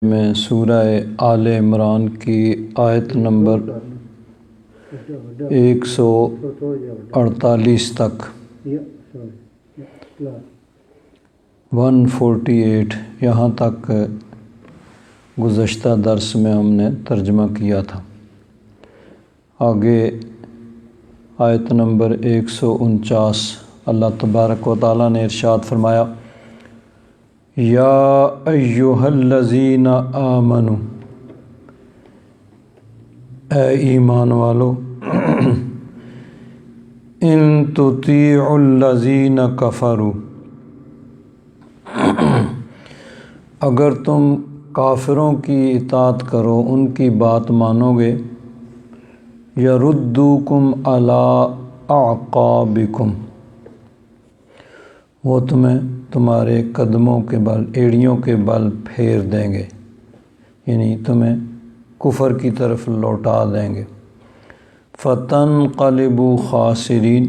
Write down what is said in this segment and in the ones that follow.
میں سورہ آل عمران کی آیت نمبر 148 تک 148 یہاں تک گزشتہ درس میں ہم نے ترجمہ کیا تھا۔ آگے آیت نمبر 149 اللہ تبارک و تعالیٰ نے ارشاد فرمایا، یا ایہا الذین آمنوا، اے ایمان والو، ان تطیعوا الذین کفروا، اگر تم کافروں کی اطاعت کرو، ان کی بات مانو گے، یردوکم علی اعقابکم، وہ تمہیں تمہارے قدموں کے بل، ایڑیوں کے بل پھیر دیں گے، یعنی تمہیں کفر کی طرف لوٹا دیں گے۔ فتنقلبوا خاسرین،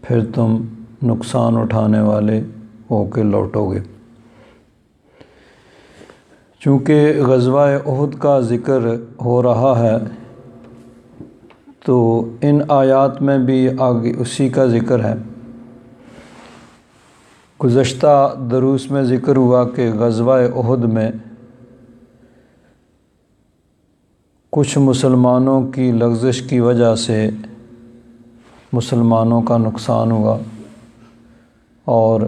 پھر تم نقصان اٹھانے والے ہو کے لوٹو گے۔ چونکہ غزوہ احد کا ذکر ہو رہا ہے تو ان آیات میں بھی آگے اسی کا ذکر ہے۔ گزشتہ دروس میں ذکر ہوا کہ غزوہ احد میں کچھ مسلمانوں کی لغزش کی وجہ سے مسلمانوں کا نقصان ہوا اور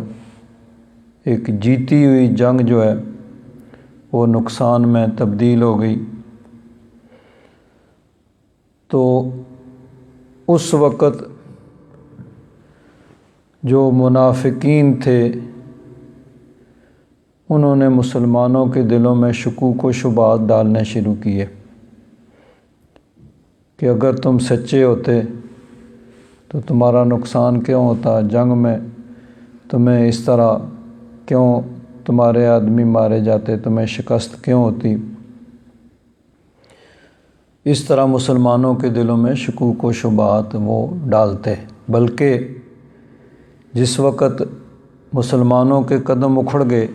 ایک جیتی ہوئی جنگ جو ہے وہ نقصان میں تبدیل ہو گئی۔ تو اس وقت جو منافقین تھے انہوں نے مسلمانوں کے دلوں میں شکوک و شبہات ڈالنے شروع کیے کہ اگر تم سچے ہوتے تو تمہارا نقصان کیوں ہوتا، جنگ میں تمہیں اس طرح کیوں تمہارے آدمی مارے جاتے، تمہیں شکست کیوں ہوتی۔ اس طرح مسلمانوں کے دلوں میں شکوک و شبہات وہ ڈالتے، بلکہ جس وقت مسلمانوں کے قدم اکھڑ گئے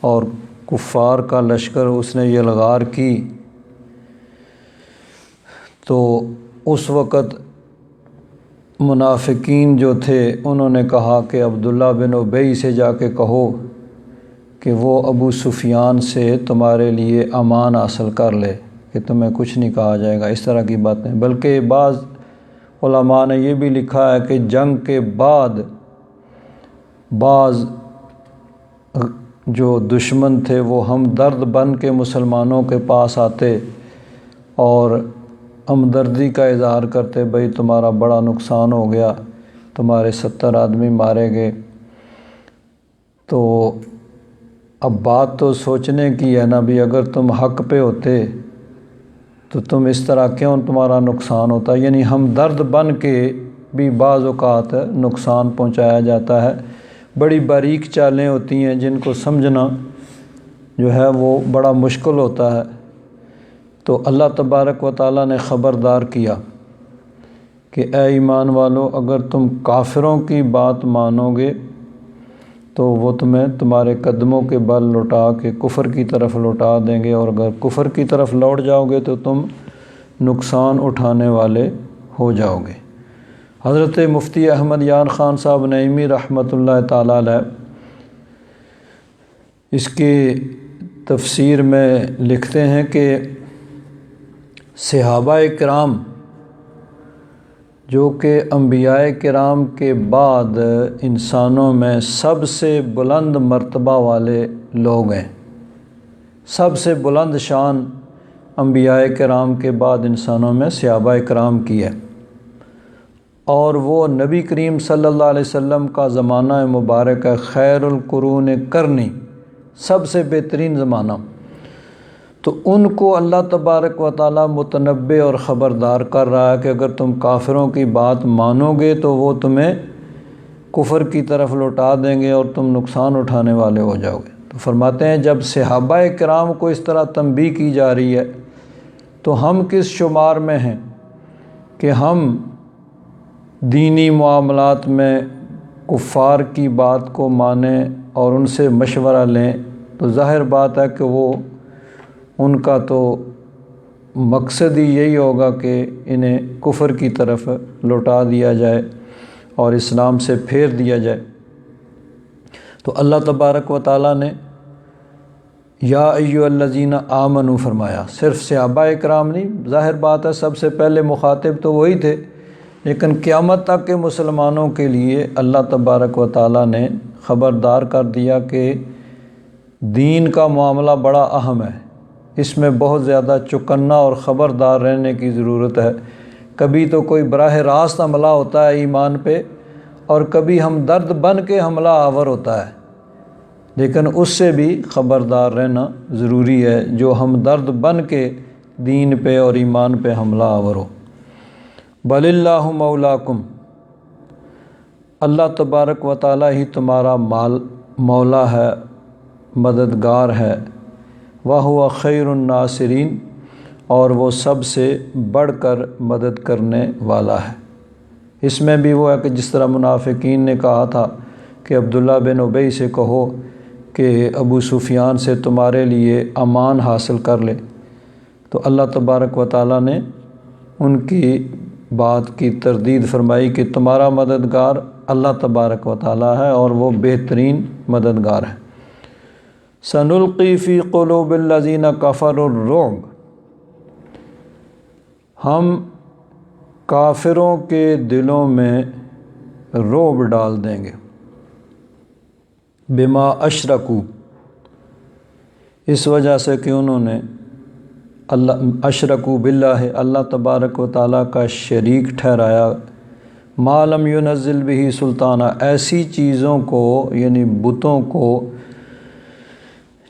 اور کفار کا لشکر اس نے یلغار کی تو اس وقت منافقین جو تھے انہوں نے کہا کہ عبداللہ بن ابی سے جا کے کہو کہ وہ ابو سفیان سے تمہارے لیے امان حاصل کر لے کہ تمہیں کچھ نہیں کہا جائے گا، اس طرح کی باتیں۔ بلکہ بعض علماء نے یہ بھی لکھا ہے کہ جنگ کے بعد بعض جو دشمن تھے وہ ہمدرد بن کے مسلمانوں کے پاس آتے اور ہمدردی کا اظہار کرتے، بھئی تمہارا بڑا نقصان ہو گیا، تمہارے 70 آدمی مارے گئے۔ تو اب بات تو سوچنے کی ہے نا، بھی اگر تم حق پہ ہوتے تو تم اس طرح کیوں تمہارا نقصان ہوتا، یعنی ہمدرد بن کے بھی بعض اوقات نقصان پہنچایا جاتا ہے۔ بڑی باریک چالیں ہوتی ہیں جن کو سمجھنا جو ہے وہ بڑا مشکل ہوتا ہے۔ تو اللہ تبارک و تعالیٰ نے خبردار کیا کہ اے ایمان والو، اگر تم کافروں کی بات مانو گے تو وہ تمہیں تمہارے قدموں کے بل لوٹا کے کفر کی طرف لوٹا دیں گے، اور اگر کفر کی طرف لوٹ جاؤ گے تو تم نقصان اٹھانے والے ہو جاؤ گے۔ حضرت مفتی احمد یار خان صاحب نعیمی رحمۃ اللہ تعالیٰ علیہ اس کی تفسیر میں لکھتے ہیں کہ صحابہ کرام جو کہ انبیاء کرام کے بعد انسانوں میں سب سے بلند مرتبہ والے لوگ ہیں، سب سے بلند شان انبیاء کرام کے بعد انسانوں میں صحابہ کرام کی ہے، اور وہ نبی کریم صلی اللہ علیہ وسلم کا زمانہ مبارک ہے، خیر القرون قرنی، سب سے بہترین زمانہ۔ تو ان کو اللہ تبارک و تعالیٰ متنبع اور خبردار کر رہا ہے کہ اگر تم کافروں کی بات مانو گے تو وہ تمہیں کفر کی طرف لوٹا دیں گے اور تم نقصان اٹھانے والے ہو جاؤ گے۔ تو فرماتے ہیں جب صحابہ کرام کو اس طرح تنبیہ کی جا رہی ہے تو ہم کس شمار میں ہیں کہ ہم دینی معاملات میں کفار کی بات کو مانیں اور ان سے مشورہ لیں، تو تو ظاہر بات ہے کہ وہ ان کا تو مقصد ہی یہی ہوگا کہ انہیں کفر کی طرف لوٹا دیا جائے اور اسلام سے پھیر دیا جائے۔ تو اللہ تبارک و تعالیٰ نے یا ایھا الذین آمنوا فرمایا، صرف صحابہ کرام نہیں، ظاہر بات ہے سب سے پہلے مخاطب تو وہی تھے، لیکن قیامت تک کے مسلمانوں کے لیے اللہ تبارک و تعالیٰ نے خبردار کر دیا کہ دین کا معاملہ بڑا اہم ہے، اس میں بہت زیادہ چوکنا اور خبردار رہنے کی ضرورت ہے۔ کبھی تو کوئی براہ راست حملہ ہوتا ہے ایمان پہ، اور کبھی ہمدرد بن کے حملہ آور ہوتا ہے، لیکن اس سے بھی خبردار رہنا ضروری ہے جو ہمدرد بن کے دین پہ اور ایمان پہ حملہ آور ہو۔ بل اللہ مولاکم، اللہ تبارک و تعالیٰ ہی تمہارا مولا ہے، مددگار ہے۔ وَهُوَ خَيْرُ النَّاصِرِينَ، اور وہ سب سے بڑھ کر مدد کرنے والا ہے۔ اس میں بھی وہ ہے کہ جس طرح منافقین نے کہا تھا کہ عبداللہ بن ابی سے کہو کہ ابو سفیان سے تمہارے لیے امان حاصل کر لے، تو اللہ تبارک و تعالیٰ نے ان کی بات کی تردید فرمائی کہ تمہارا مددگار اللہ تبارک و تعالیٰ ہے اور وہ بہترین مددگار ہے۔ سنلقی فی قلوب الذین کفروا الرعب، ہم کافروں کے دلوں میں رعب ڈال دیں گے۔ بما اشرکوا، اس وجہ سے کہ انہوں نے اشرکوا باللہ، اللہ تبارک و تعالیٰ کا شریک ٹھہرایا، ما لم ینزل بہ سلطانہ، ایسی چیزوں کو یعنی بتوں کو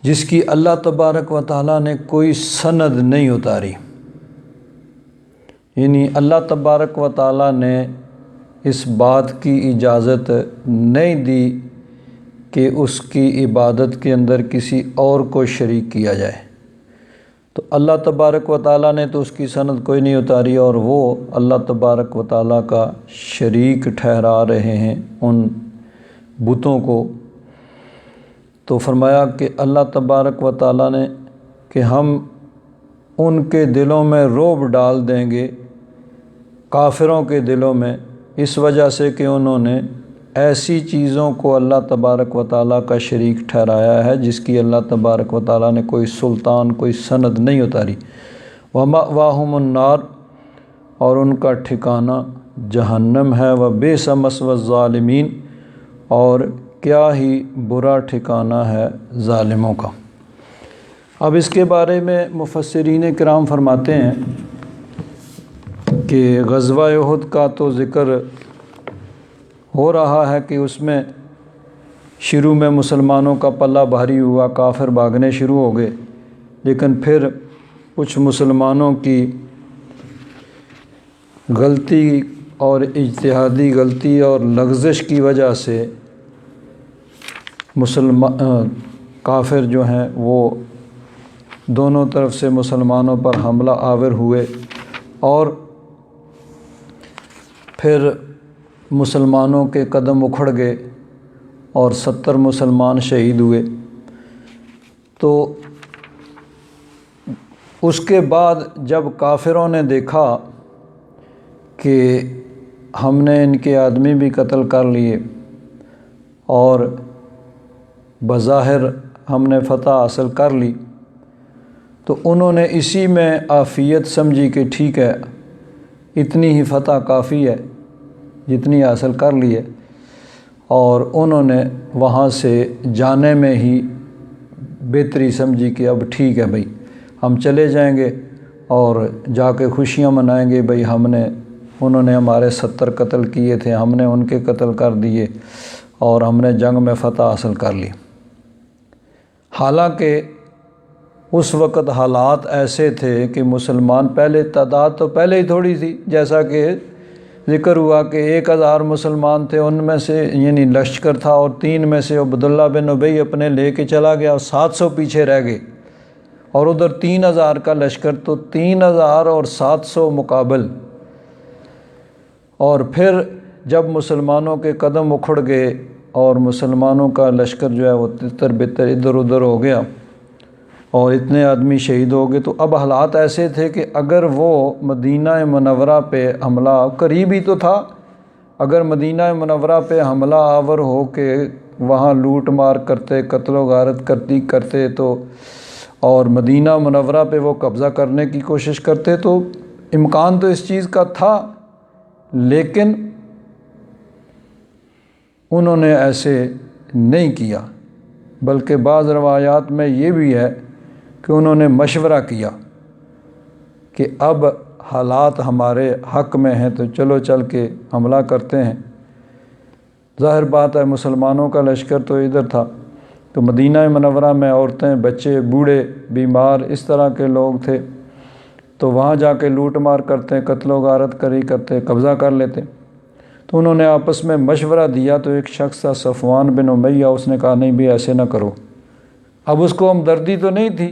جس کی اللہ تبارک و تعالیٰ نے کوئی سند نہیں اتاری، یعنی اللہ تبارک و تعالیٰ نے اس بات کی اجازت نہیں دی کہ اس کی عبادت کے اندر کسی اور کو شریک کیا جائے، تو اللہ تبارک و تعالیٰ نے تو اس کی سند کوئی نہیں اتاری، اور وہ اللہ تبارک و تعالیٰ کا شریک ٹھہرا رہے ہیں ان بتوں کو۔ تو فرمایا کہ اللہ تبارک و تعالیٰ نے کہ ہم ان کے دلوں میں رعب ڈال دیں گے، کافروں کے دلوں میں، اس وجہ سے کہ انہوں نے ایسی چیزوں کو اللہ تبارک و تعالیٰ کا شریک ٹھہرایا ہے جس کی اللہ تبارک و تعالیٰ نے کوئی سلطان، کوئی سند نہیں اتاری۔ وَمَأْوَاهُمُ النَّارُ، اور ان کا ٹھکانہ جہنم ہے، وَبِئْسَ مَثْوَى الظَّالِمِينَ، اور کیا ہی برا ٹھکانہ ہے ظالموں کا۔ اب اس کے بارے میں مفسرین کرام فرماتے ہیں کہ غزوہ احد کا تو ذکر ہو رہا ہے کہ اس میں شروع میں مسلمانوں کا پلہ بھاری ہوا، کافر بھاگنے شروع ہو گئے، لیکن پھر کچھ مسلمانوں کی غلطی اور اجتہادی غلطی اور لغزش کی وجہ سے کافر جو ہیں وہ دونوں طرف سے مسلمانوں پر حملہ آور ہوئے، اور پھر مسلمانوں کے قدم اکھڑ گئے اور 70 مسلمان شہید ہوئے۔ تو اس کے بعد جب کافروں نے دیکھا کہ ہم نے ان کے آدمی بھی قتل کر لیے اور بظاہر ہم نے فتح حاصل کر لی، تو انہوں نے اسی میں عافیت سمجھی کہ ٹھیک ہے اتنی ہی فتح کافی ہے جتنی حاصل کر لی ہے، اور انہوں نے وہاں سے جانے میں ہی بہتری سمجھی کہ اب ٹھیک ہے بھئی ہم چلے جائیں گے اور جا کے خوشیاں منائیں گے، بھئی انہوں نے ہمارے 70 قتل کیے تھے، ہم نے ان کے قتل کر دیے اور ہم نے جنگ میں فتح حاصل کر لی۔ حالانکہ اس وقت حالات ایسے تھے کہ مسلمان پہلے تعداد تو پہلے ہی تھوڑی تھی، جیسا کہ ذکر ہوا کہ 1000 مسلمان تھے، ان میں سے یعنی لشکر تھا، اور 3 میں سے عبداللہ بن ابی اپنے لے کے چلا گیا اور 700 پیچھے رہ گئے، اور ادھر 3000 کا لشکر، تو 3000 اور 700 مقابل۔ اور پھر جب مسلمانوں کے قدم اکھڑ گئے اور مسلمانوں کا لشکر جو ہے وہ تتر بتر ادھر ادھر ہو گیا اور اتنے آدمی شہید ہو گئے، تو اب حالات ایسے تھے کہ اگر وہ مدینہ منورہ پہ حملہ، قریب ہی تو تھا، اگر مدینہ منورہ پہ حملہ آور ہو کے وہاں لوٹ مار کرتے، قتل و غارت کرتے تو اور مدینہ منورہ پہ وہ قبضہ کرنے کی کوشش کرتے، تو امکان تو اس چیز کا تھا، لیکن انہوں نے ایسے نہیں کیا، بلکہ بعض روایات میں یہ بھی ہے کہ انہوں نے مشورہ کیا کہ اب حالات ہمارے حق میں ہیں تو چلو چل کے حملہ کرتے ہیں۔ ظاہر بات ہے مسلمانوں کا لشکر تو ادھر تھا، تو مدینہ منورہ میں عورتیں، بچے، بوڑھے، بیمار، اس طرح کے لوگ تھے، تو وہاں جا کے لوٹ مار کرتے، قتل و غارت کرتے، قبضہ کر لیتے۔ تو انہوں نے آپس میں مشورہ دیا، تو ایک شخص تھا صفوان بن امیہ، اس نے کہا نہیں بھی ایسے نہ کرو۔ اب اس کو ہمدردی تو نہیں تھی،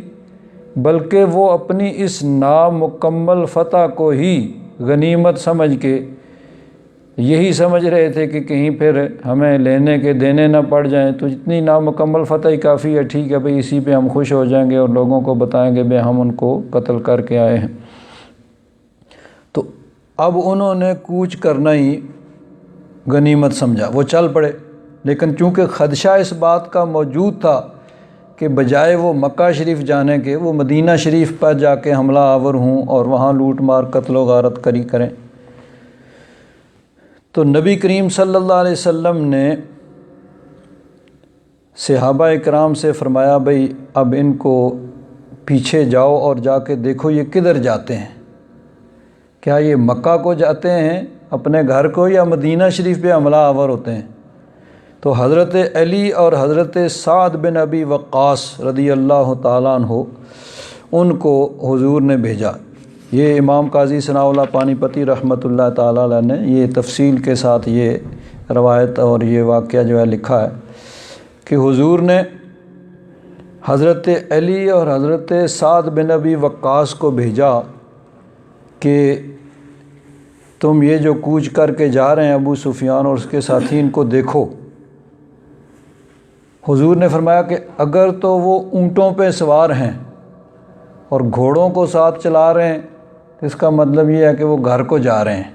بلکہ وہ اپنی اس نامکمل فتح کو ہی غنیمت سمجھ کے یہی سمجھ رہے تھے کہ کہیں پھر ہمیں لینے کے دینے نہ پڑ جائیں، تو اتنی نامکمل فتح ہی کافی ہے، ٹھیک ہے بھئی اسی پہ ہم خوش ہو جائیں گے اور لوگوں کو بتائیں گے بھئی ہم ان کو قتل کر کے آئے ہیں۔ تو اب انہوں نے کوچ کرنا ہی غنیمت سمجھا، وہ چل پڑے، لیکن چونکہ خدشہ اس بات کا موجود تھا کہ بجائے وہ مکہ شریف جانے کے وہ مدینہ شریف پر جا کے حملہ آور ہوں اور وہاں لوٹ مار قتل و غارت کریں، تو نبی کریم صلی اللہ علیہ وسلم نے صحابہ اکرام سے فرمایا بھئی اب ان کو پیچھے جاؤ اور جا کے دیکھو یہ کدھر جاتے ہیں، کیا یہ مکہ کو جاتے ہیں اپنے گھر کو یا مدینہ شریف پہ حملہ آور ہوتے ہیں؟ تو حضرت علی اور حضرت سعد بن ابی وقاص رضی اللہ تعالیٰ عنہ ان کو حضور نے بھیجا۔ یہ امام قاضی ثناء اللہ پانی پتی رحمۃ اللہ تعالیٰ علیہ نے یہ تفصیل کے ساتھ یہ روایت اور یہ واقعہ جو ہے لکھا ہے کہ حضور نے حضرت علی اور حضرت سعد بن ابی وقاص کو بھیجا کہ تم یہ جو کوچ کر کے جا رہے ہیں ابو سفیان اور اس کے ساتھی، ان کو دیکھو۔ حضور نے فرمایا کہ اگر تو وہ اونٹوں پہ سوار ہیں اور گھوڑوں کو ساتھ چلا رہے ہیں تو اس کا مطلب یہ ہے کہ وہ گھر کو جا رہے ہیں،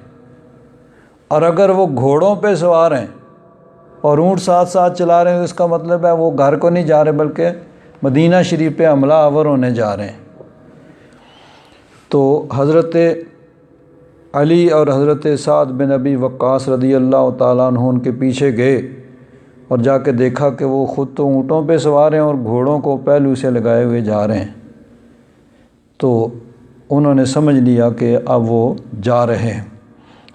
اور اگر وہ گھوڑوں پہ سوار ہیں اور اونٹ ساتھ ساتھ چلا رہے ہیں تو اس کا مطلب ہے وہ گھر کو نہیں جا رہے بلکہ مدینہ شریف پہ حملہ آور ہونے جا رہے ہیں۔ تو حضرت علی اور حضرت سعد بن ابی وقاص رضی اللہ تعالیٰ عنہ ان کے پیچھے گئے اور جا کے دیکھا کہ وہ خود تو اونٹوں پہ سوار ہیں اور گھوڑوں کو پہلو سے لگائے ہوئے جا رہے ہیں، تو انہوں نے سمجھ لیا کہ اب وہ جا رہے ہیں۔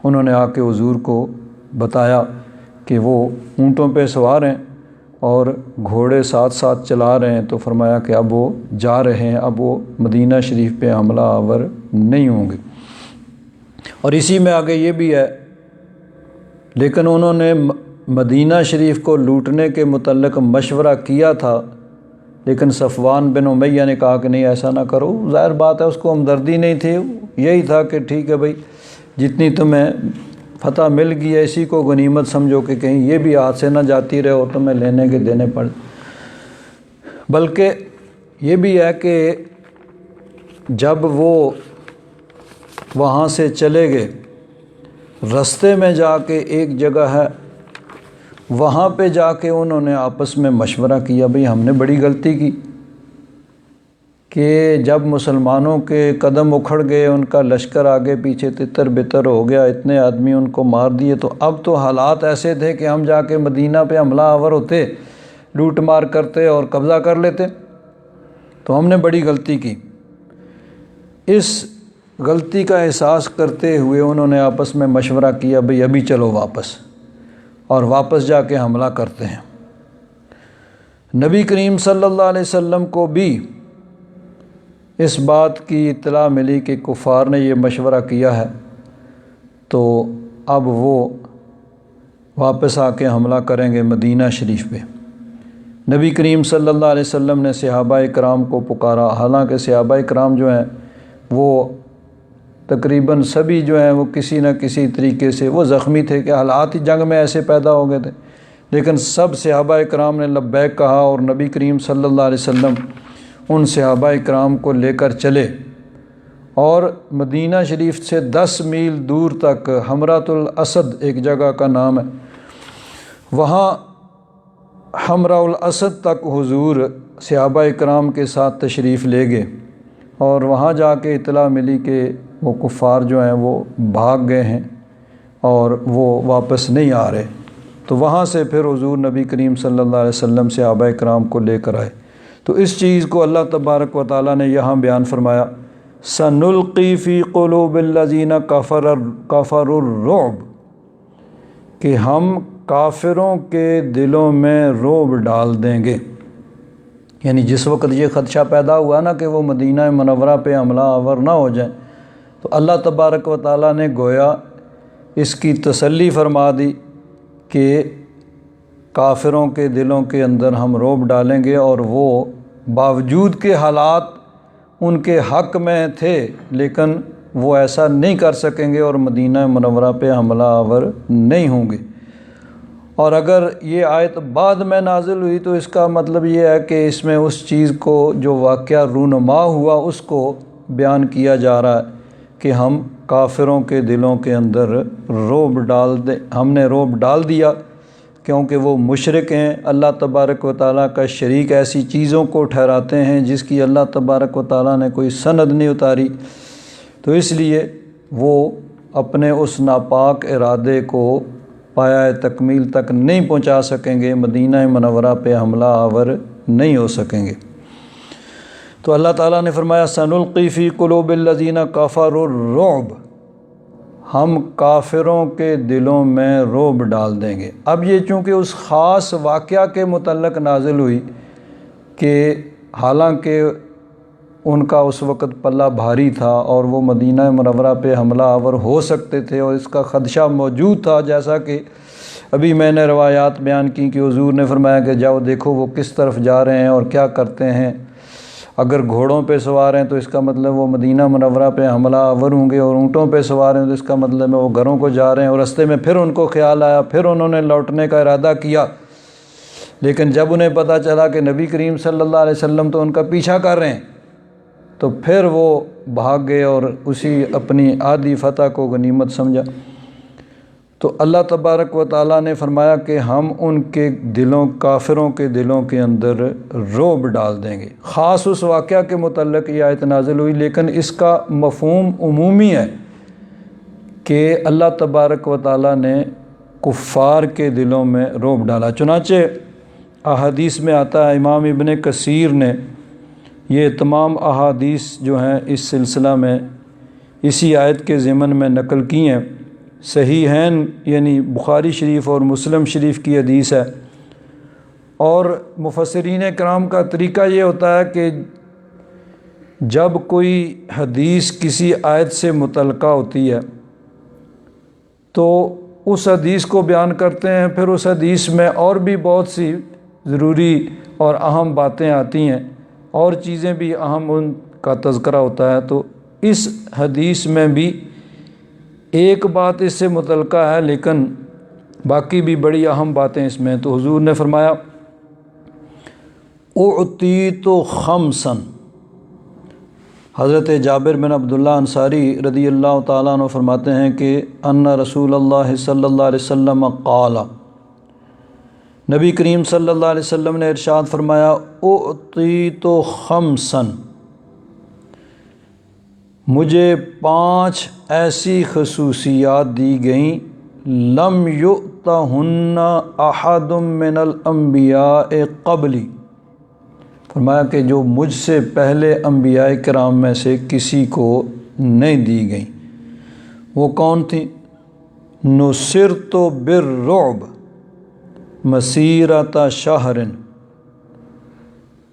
انہوں نے آ کے حضور کو بتایا کہ وہ اونٹوں پہ سوار ہیں اور گھوڑے ساتھ ساتھ چلا رہے ہیں، تو فرمایا کہ اب وہ جا رہے ہیں، اب وہ مدینہ شریف پہ حملہ آور نہیں ہوں گے۔ اور اسی میں آگے یہ بھی ہے، لیکن انہوں نے مدینہ شریف کو لوٹنے کے متعلق مشورہ کیا تھا، لیکن صفوان بن امیہ نے کہا کہ نہیں ایسا نہ کرو۔ ظاہر بات ہے اس کو ہمدردی نہیں تھی، یہی تھا کہ ٹھیک ہے بھئی جتنی تمہیں فتح مل گئی ہے اسی کو غنیمت سمجھو کہ کہیں یہ بھی ہاتھ سے نہ جاتی رہے اور تمہیں لینے کے دینے پڑے۔ بلکہ یہ بھی ہے کہ جب وہ وہاں سے چلے گئے، رستے میں جا کے ایک جگہ ہے، وہاں پہ جا کے انہوں نے آپس میں مشورہ کیا بھئی ہم نے بڑی غلطی کی کہ جب مسلمانوں کے قدم اکھڑ گئے، ان کا لشکر آگے پیچھے تتر بتر ہو گیا، اتنے آدمی ان کو مار دیے، تو اب تو حالات ایسے تھے کہ ہم جا کے مدینہ پہ حملہ آور ہوتے، لوٹ مار کرتے اور قبضہ کر لیتے، تو ہم نے بڑی غلطی کی۔ اس غلطی کا احساس کرتے ہوئے انہوں نے آپس میں مشورہ کیا بھئی ابھی چلو واپس، اور واپس جا کے حملہ کرتے ہیں۔ نبی کریم صلی اللہ علیہ وسلم کو بھی اس بات کی اطلاع ملی کہ کفار نے یہ مشورہ کیا ہے، تو اب وہ واپس آ کے حملہ کریں گے مدینہ شریف پہ۔ نبی کریم صلی اللہ علیہ وسلم نے صحابہ اکرام کو پکارا، حالانکہ صحابہ اکرام جو ہیں وہ تقریباً سبھی جو ہیں وہ کسی نہ کسی طریقے سے وہ زخمی تھے کہ حالات ہی جنگ میں ایسے پیدا ہو گئے تھے، لیکن سب صحابہ کرام نے لبیک کہا اور نبی کریم صلی اللہ علیہ وسلم ان صحابہ کرام کو لے کر چلے، اور مدینہ شریف سے 10 میل دور تک حمرۃ الاسد ایک جگہ کا نام ہے، وہاں حمراء الاسد تک حضور صحابہ کرام کے ساتھ تشریف لے گئے، اور وہاں جا کے اطلاع ملی کہ وہ کفار جو ہیں وہ بھاگ گئے ہیں اور وہ واپس نہیں آ رہے۔ تو وہاں سے پھر حضور نبی کریم صلی اللہ علیہ وسلم صحابہ کرام کو لے کر آئے۔ تو اس چیز کو اللہ تبارک و تعالیٰ نے یہاں بیان فرمایا، سَنُلْقِي فِي قُلُوبِ الَّذِينَ كَفَرُوا الرُّعْبَ، کہ ہم کافروں کے دلوں میں رعب ڈال دیں گے۔ یعنی جس وقت یہ خدشہ پیدا ہوا نا کہ وہ مدینہ منورہ پہ حملہ آور نہ ہو جائیں، تو اللہ تبارک و تعالیٰ نے گویا اس کی تسلی فرما دی کہ کافروں کے دلوں کے اندر ہم رعب ڈالیں گے، اور وہ باوجود کہ حالات ان کے حق میں تھے لیکن وہ ایسا نہیں کر سکیں گے اور مدینہ منورہ پہ حملہ آور نہیں ہوں گے۔ اور اگر یہ آیت بعد میں نازل ہوئی تو اس کا مطلب یہ ہے کہ اس میں اس چیز کو جو واقعہ رونما ہوا اس کو بیان کیا جا رہا ہے کہ ہم کافروں کے دلوں کے اندر ہم نے رعب ڈال دیا، کیونکہ وہ مشرک ہیں، اللہ تبارک و تعالیٰ کا شریک ایسی چیزوں کو ٹھہراتے ہیں جس کی اللہ تبارک و تعالیٰ نے کوئی سند نہیں اتاری، تو اس لیے وہ اپنے اس ناپاک ارادے کو پایہ تکمیل تک نہیں پہنچا سکیں گے، مدینہ منورہ پہ حملہ آور نہیں ہو سکیں گے۔ تو اللہ تعالیٰ نے فرمایا سَنُلْقِي فِي قُلُوبِ الَّذِينَ كَفَرُوا الرُّعْبَ، ہم کافروں کے دلوں میں رعب ڈال دیں گے۔ اب یہ چونکہ اس خاص واقعہ کے متعلق نازل ہوئی کہ حالانکہ ان کا اس وقت پلہ بھاری تھا اور وہ مدینہ منورہ پہ حملہ آور ہو سکتے تھے اور اس کا خدشہ موجود تھا، جیسا کہ ابھی میں نے روایات بیان کی کہ حضور نے فرمایا کہ جاؤ دیکھو وہ کس طرف جا رہے ہیں اور کیا کرتے ہیں، اگر گھوڑوں پہ سوار ہیں تو اس کا مطلب وہ مدینہ منورہ پہ حملہ آور ہوں گے، اور اونٹوں پہ سوار ہیں تو اس کا مطلب ہے وہ گھروں کو جا رہے ہیں۔ اور رستے میں پھر ان کو خیال آیا، پھر انہوں نے لوٹنے کا ارادہ کیا، لیکن جب انہیں پتہ چلا کہ نبی کریم صلی اللہ علیہ وسلم تو ان کا پیچھا کر رہے ہیں تو پھر وہ بھاگ گئے اور اسی اپنی آدھی فتح کو غنیمت سمجھا۔ تو اللہ تبارک و تعالیٰ نے فرمایا کہ ہم ان کے دلوں، کافروں کے دلوں کے اندر رعب ڈال دیں گے۔ خاص اس واقعہ کے متعلق یہ آیت نازل ہوئی، لیکن اس کا مفہوم عمومی ہے کہ اللہ تبارک و تعالیٰ نے کفار کے دلوں میں رعب ڈالا۔ چنانچہ احادیث میں آتا ہے، امام ابن کثیر نے یہ تمام احادیث جو ہیں اس سلسلہ میں اسی آیت کے ضمن میں نقل کی ہیں۔ صحیحین یعنی بخاری شریف اور مسلم شریف کی حدیث ہے، اور مفسرین کرام کا طریقہ یہ ہوتا ہے کہ جب کوئی حدیث کسی آیت سے متعلقہ ہوتی ہے تو اس حدیث کو بیان کرتے ہیں، پھر اس حدیث میں اور بھی بہت سی ضروری اور اہم باتیں آتی ہیں اور چیزیں بھی اہم ان کا تذکرہ ہوتا ہے۔ تو اس حدیث میں بھی ایک بات اس سے متعلقہ ہے لیکن باقی بھی بڑی اہم باتیں اس میں۔ تو حضور نے فرمایا اعطیت خمسا، حضرت جابر بن عبداللہ انصاری رضی اللہ تعالیٰ عنہ فرماتے ہیں کہ ان رسول اللہ صلی اللہ علیہ وسلم قال، نبی کریم صلی اللہ علیہ وسلم نے ارشاد فرمایا اعطیت خمسا، مجھے 5 ایسی خصوصیات دی گئیں لم یؤتہن احد من الانبیاء قبلی، فرمایا کہ جو مجھ سے پہلے انبیاء کرام میں سے کسی کو نہیں دی گئیں۔ وہ کون تھیں؟ نصرت بالرعب مسیرۃ شہر،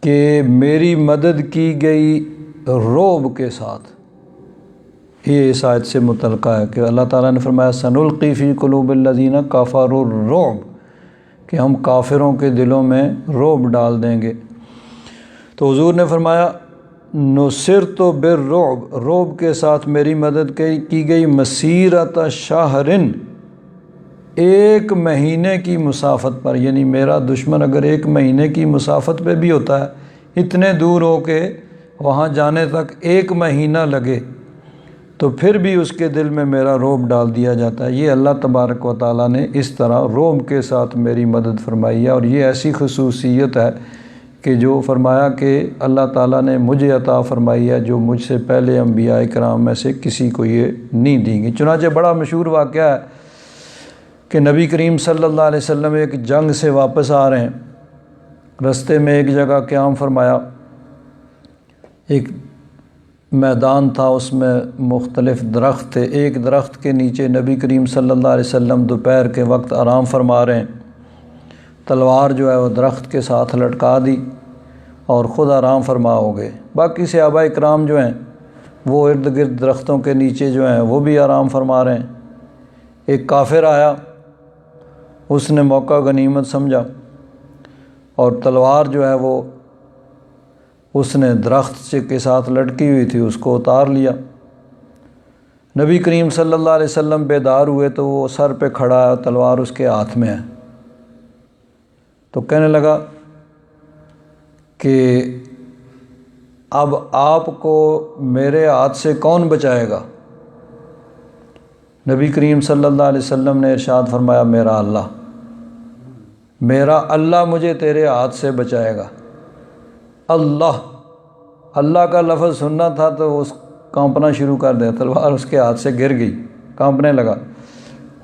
کہ میری مدد کی گئی رعب کے ساتھ۔ یہ اس آیت سے متعلقہ ہے کہ اللہ تعالیٰ نے فرمایا سنلقی فی قلوب الذین کفروا الرعب، کہ ہم کافروں کے دلوں میں رعب ڈال دیں گے۔ تو حضور نے فرمایا نصرت بالرعب، رعب کے ساتھ میری مدد کی گئی مسیرۃ شہر، ایک مہینے کی مسافت پر، یعنی میرا دشمن اگر ایک مہینے کی مسافت پہ بھی ہوتا ہے، اتنے دور ہو کے وہاں جانے تک ایک مہینہ لگے، تو پھر بھی اس کے دل میں میرا رعب ڈال دیا جاتا ہے۔ یہ اللہ تبارک و تعالیٰ نے اس طرح رعب کے ساتھ میری مدد فرمائی ہے، اور یہ ایسی خصوصیت ہے کہ جو فرمایا کہ اللہ تعالیٰ نے مجھے عطا فرمائی ہے، جو مجھ سے پہلے انبیاء کرام میں سے کسی کو یہ نہیں دی گئی۔ چنانچہ بڑا مشہور واقعہ ہے کہ نبی کریم صلی اللہ علیہ وسلم ایک جنگ سے واپس آ رہے ہیں، رستے میں ایک جگہ قیام فرمایا، ایک میدان تھا، اس میں مختلف درخت تھے، ایک درخت کے نیچے نبی کریم صلی اللہ علیہ وسلم دوپہر کے وقت آرام فرما رہے ہیں، تلوار جو ہے وہ درخت کے ساتھ لٹکا دی اور خود آرام فرما ہو گئے۔ باقی صحابہ اکرام جو ہیں وہ ارد گرد درختوں کے نیچے جو ہیں وہ بھی آرام فرما رہے ہیں۔ ایک کافر آیا، اس نے موقع غنیمت سمجھا اور تلوار جو ہے وہ اس نے درخت کے ساتھ لٹکی ہوئی تھی، اس کو اتار لیا۔ نبی کریم صلی اللہ علیہ وسلم بیدار ہوئے تو وہ سر پہ کھڑا ہے، تلوار اس کے ہاتھ میں ہے، تو کہنے لگا کہ اب آپ کو میرے ہاتھ سے کون بچائے گا؟ نبی کریم صلی اللہ علیہ وسلم نے ارشاد فرمایا، میرا اللہ مجھے تیرے ہاتھ سے بچائے گا۔ اللہ کا لفظ سننا تھا تو اس کانپنا شروع کر دیا، تلوار اس کے ہاتھ سے گر گئی، کانپنے لگا۔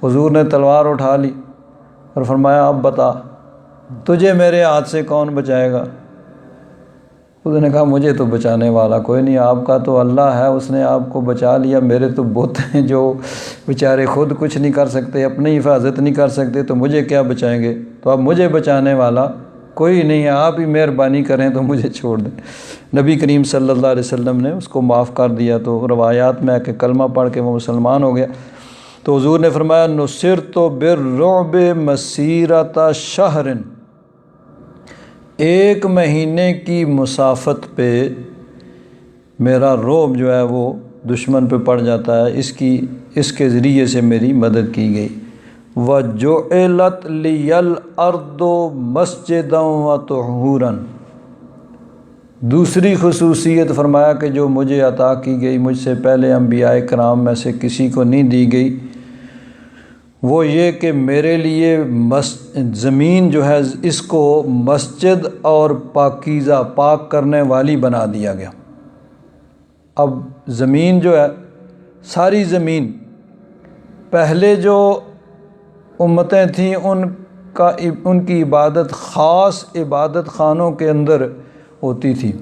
حضور نے تلوار اٹھا لی اور فرمایا، اب بتا تجھے میرے ہاتھ سے کون بچائے گا؟ اس نے کہا، مجھے تو بچانے والا کوئی نہیں، آپ کا تو اللہ ہے، اس نے آپ کو بچا لیا، میرے تو بت ہیں جو بیچارے خود کچھ نہیں کر سکتے، اپنی حفاظت نہیں کر سکتے، تو مجھے کیا بچائیں گے؟ تو اب مجھے بچانے والا کوئی نہیں ہے، آپ ہی مہربانی کریں تو مجھے چھوڑ دیں۔ نبی کریم صلی اللہ علیہ وسلم نے اس کو معاف کر دیا، تو روایات میں کہ کلمہ پڑھ کے وہ مسلمان ہو گیا۔ تو حضور نے فرمایا، نصرت بالرعب مسیرۃ شہر، ایک مہینے کی مسافت پہ میرا رعب جو ہے وہ دشمن پہ پڑ جاتا ہے، اس کے ذریعے سے میری مدد کی گئی۔ وَجُعِلَتْ لِيَ الْأَرْضُ مَسْجِدًا وَطُهُورًا، دوسری خصوصیت فرمایا کہ جو مجھے عطا کی گئی، مجھ سے پہلے انبیاء کرام میں سے کسی کو نہیں دی گئی، وہ یہ کہ میرے لیے زمین جو ہے اس کو مسجد اور پاکیزہ، پاک کرنے والی بنا دیا گیا۔ اب زمین جو ہے، ساری زمین، پہلے جو امتیں تھیں ان کی عبادت خاص عبادت خانوں کے اندر ہوتی تھی۔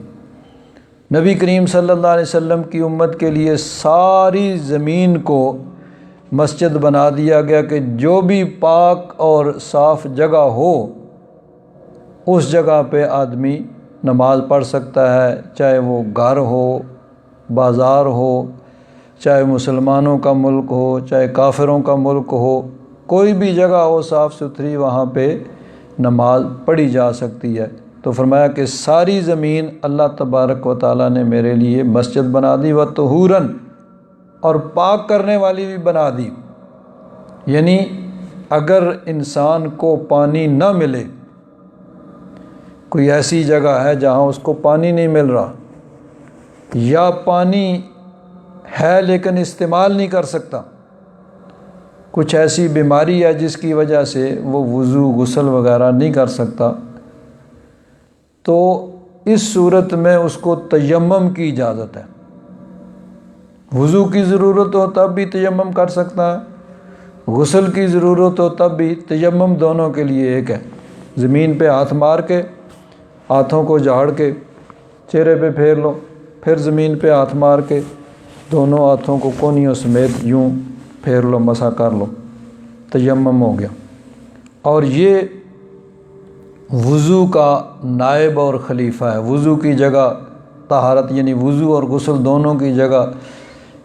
نبی کریم صلی اللہ علیہ وسلم کی امت کے لیے ساری زمین کو مسجد بنا دیا گیا کہ جو بھی پاک اور صاف جگہ ہو اس جگہ پہ آدمی نماز پڑھ سکتا ہے، چاہے وہ گھر ہو، بازار ہو، چاہے مسلمانوں کا ملک ہو، چاہے کافروں کا ملک ہو، کوئی بھی جگہ ہو صاف ستھری، وہاں پہ نماز پڑھی جا سکتی ہے۔ تو فرمایا کہ ساری زمین اللہ تبارک و تعالیٰ نے میرے لیے مسجد بنا دی، وطہوراً، اور پاک کرنے والی بھی بنا دی۔ یعنی اگر انسان کو پانی نہ ملے، کوئی ایسی جگہ ہے جہاں اس کو پانی نہیں مل رہا، یا پانی ہے لیکن استعمال نہیں کر سکتا، کچھ ایسی بیماری ہے جس کی وجہ سے وہ وضو غسل وغیرہ نہیں کر سکتا، تو اس صورت میں اس کو تیمم کی اجازت ہے۔ وضو کی ضرورت ہو تب بھی تیمم کر سکتا ہے، غسل کی ضرورت ہو تب بھی، تیمم دونوں کے لیے ایک ہے۔ زمین پہ ہاتھ مار کے، ہاتھوں کو جھاڑ کے چہرے پہ پھیر لو، پھر زمین پہ ہاتھ مار کے دونوں ہاتھوں کو کونیوں سمیت یوں پھیر لو، مسح کر لو، تیمم ہو گیا۔ اور یہ وضو کا نائب اور خلیفہ ہے، وضو کی جگہ طہارت، یعنی وضو اور غسل دونوں کی جگہ،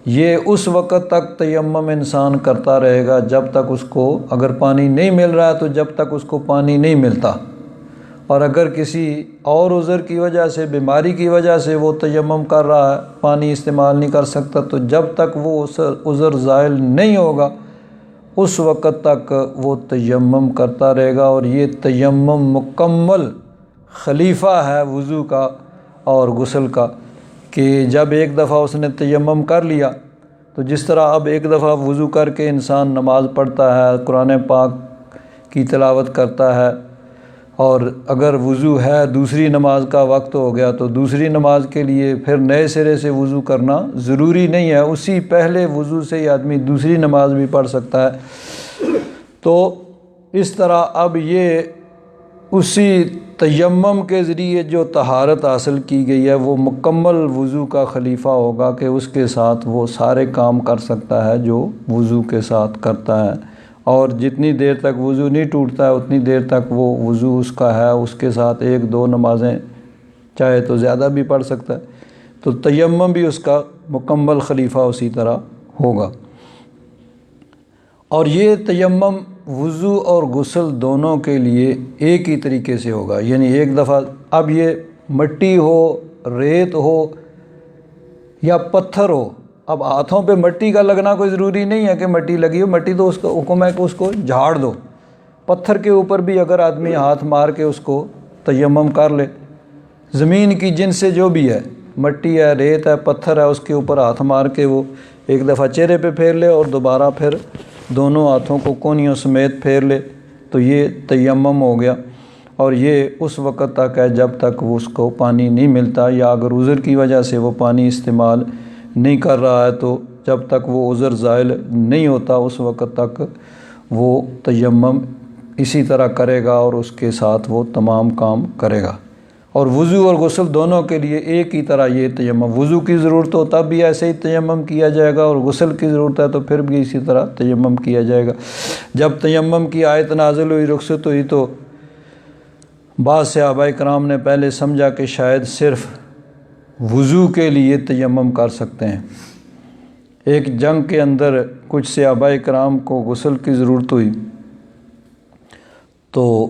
یہ اس وقت تک تیمم انسان کرتا رہے گا جب تک اس کو، اگر پانی نہیں مل رہا ہے تو جب تک اس کو پانی نہیں ملتا، اور اگر کسی اور عذر کی وجہ سے، بیماری کی وجہ سے وہ تیمم کر رہا ہے، پانی استعمال نہیں کر سکتا، تو جب تک وہ عذر زائل نہیں ہوگا اس وقت تک وہ تیمم کرتا رہے گا، اور یہ تیمم مکمل خلیفہ ہے وضو کا اور غسل کا، کہ جب ایک دفعہ اس نے تیمم کر لیا تو جس طرح اب ایک دفعہ وضو کر کے انسان نماز پڑھتا ہے، قرآن پاک کی تلاوت کرتا ہے، اور اگر وضو ہے دوسری نماز کا وقت ہو گیا تو دوسری نماز کے لیے پھر نئے سرے سے وضو کرنا ضروری نہیں ہے، اسی پہلے وضو سے ہی آدمی دوسری نماز بھی پڑھ سکتا ہے۔ تو اس طرح اب یہ اسی تیمم کے ذریعے جو طہارت حاصل کی گئی ہے وہ مکمل وضو کا خلیفہ ہوگا، کہ اس کے ساتھ وہ سارے کام کر سکتا ہے جو وضو کے ساتھ کرتا ہے، اور جتنی دیر تک وضو نہیں ٹوٹتا ہے اتنی دیر تک وہ وضو اس کا ہے، اس کے ساتھ ایک دو نمازیں چاہے تو زیادہ بھی پڑھ سکتا ہے۔ تو تیمم بھی اس کا مکمل خلیفہ اسی طرح ہوگا، اور یہ تیمم وضو اور غسل دونوں کے لیے ایک ہی طریقے سے ہوگا، یعنی ایک دفعہ اب یہ مٹی ہو، ریت ہو یا پتھر ہو، اب ہاتھوں پہ مٹی کا لگنا کوئی ضروری نہیں ہے کہ مٹی لگی ہو، مٹی تو اس کا حکم ہے کہ اس کو جھاڑ دو۔ پتھر کے اوپر بھی اگر آدمی ہاتھ مار کے اس کو تیمم کر لے، زمین کی جن سے جو بھی ہے، مٹی ہے، ریت ہے، پتھر ہے، اس کے اوپر ہاتھ مار کے وہ ایک دفعہ چہرے پہ پھیر لے اور دوبارہ پھر دونوں ہاتھوں کو کونیوں سمیت پھیر لے، تو یہ تیمم ہو گیا۔ اور یہ اس وقت تک ہے جب تک وہ اس کو پانی نہیں ملتا، یا اگر عذر کی وجہ سے وہ پانی استعمال نہیں کر رہا ہے تو جب تک وہ عذر زائل نہیں ہوتا اس وقت تک وہ تیمم اسی طرح کرے گا، اور اس کے ساتھ وہ تمام کام کرے گا۔ اور وضو اور غسل دونوں کے لیے ایک ہی طرح یہ تیمم، وضو کی ضرورت ہو تب بھی ایسے ہی تیمم کیا جائے گا، اور غسل کی ضرورت ہے تو پھر بھی اسی طرح تیمم کیا جائے گا۔ جب تیمم کی آیت نازل ہوئی، رخصت ہوئی، تو بعض صحابہ کرام نے پہلے سمجھا کہ شاید صرف وضو کے لیے تیمم کر سکتے ہیں۔ ایک جنگ کے اندر کچھ صحابہ کرام کو غسل کی ضرورت ہوئی، تو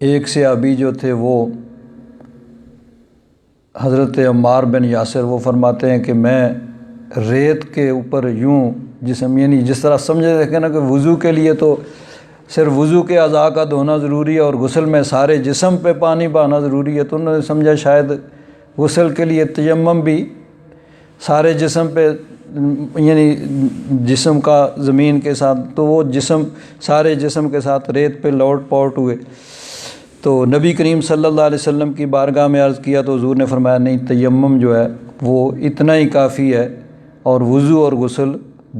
ایک صحابی جو تھے وہ حضرت عمار بن یاسر، وہ فرماتے ہیں کہ میں ریت کے اوپر یوں جسم، یعنی جس طرح سمجھے دیکھیں نا کہ وضو کے لیے تو صرف وضو کے اعضاء کا دھونا ضروری ہے اور غسل میں سارے جسم پہ پانی بہانا ضروری ہے، تو انہوں نے سمجھا شاید غسل کے لیے تیمم بھی سارے جسم پہ، یعنی جسم کا زمین کے ساتھ، تو وہ جسم سارے جسم کے ساتھ ریت پہ لوٹ پوٹ ہوئے۔ تو نبی کریم صلی اللہ علیہ وسلم کی بارگاہ میں عرض کیا تو حضور نے فرمایا نہیں، تیمم جو ہے وہ اتنا ہی کافی ہے، اور وضو اور غسل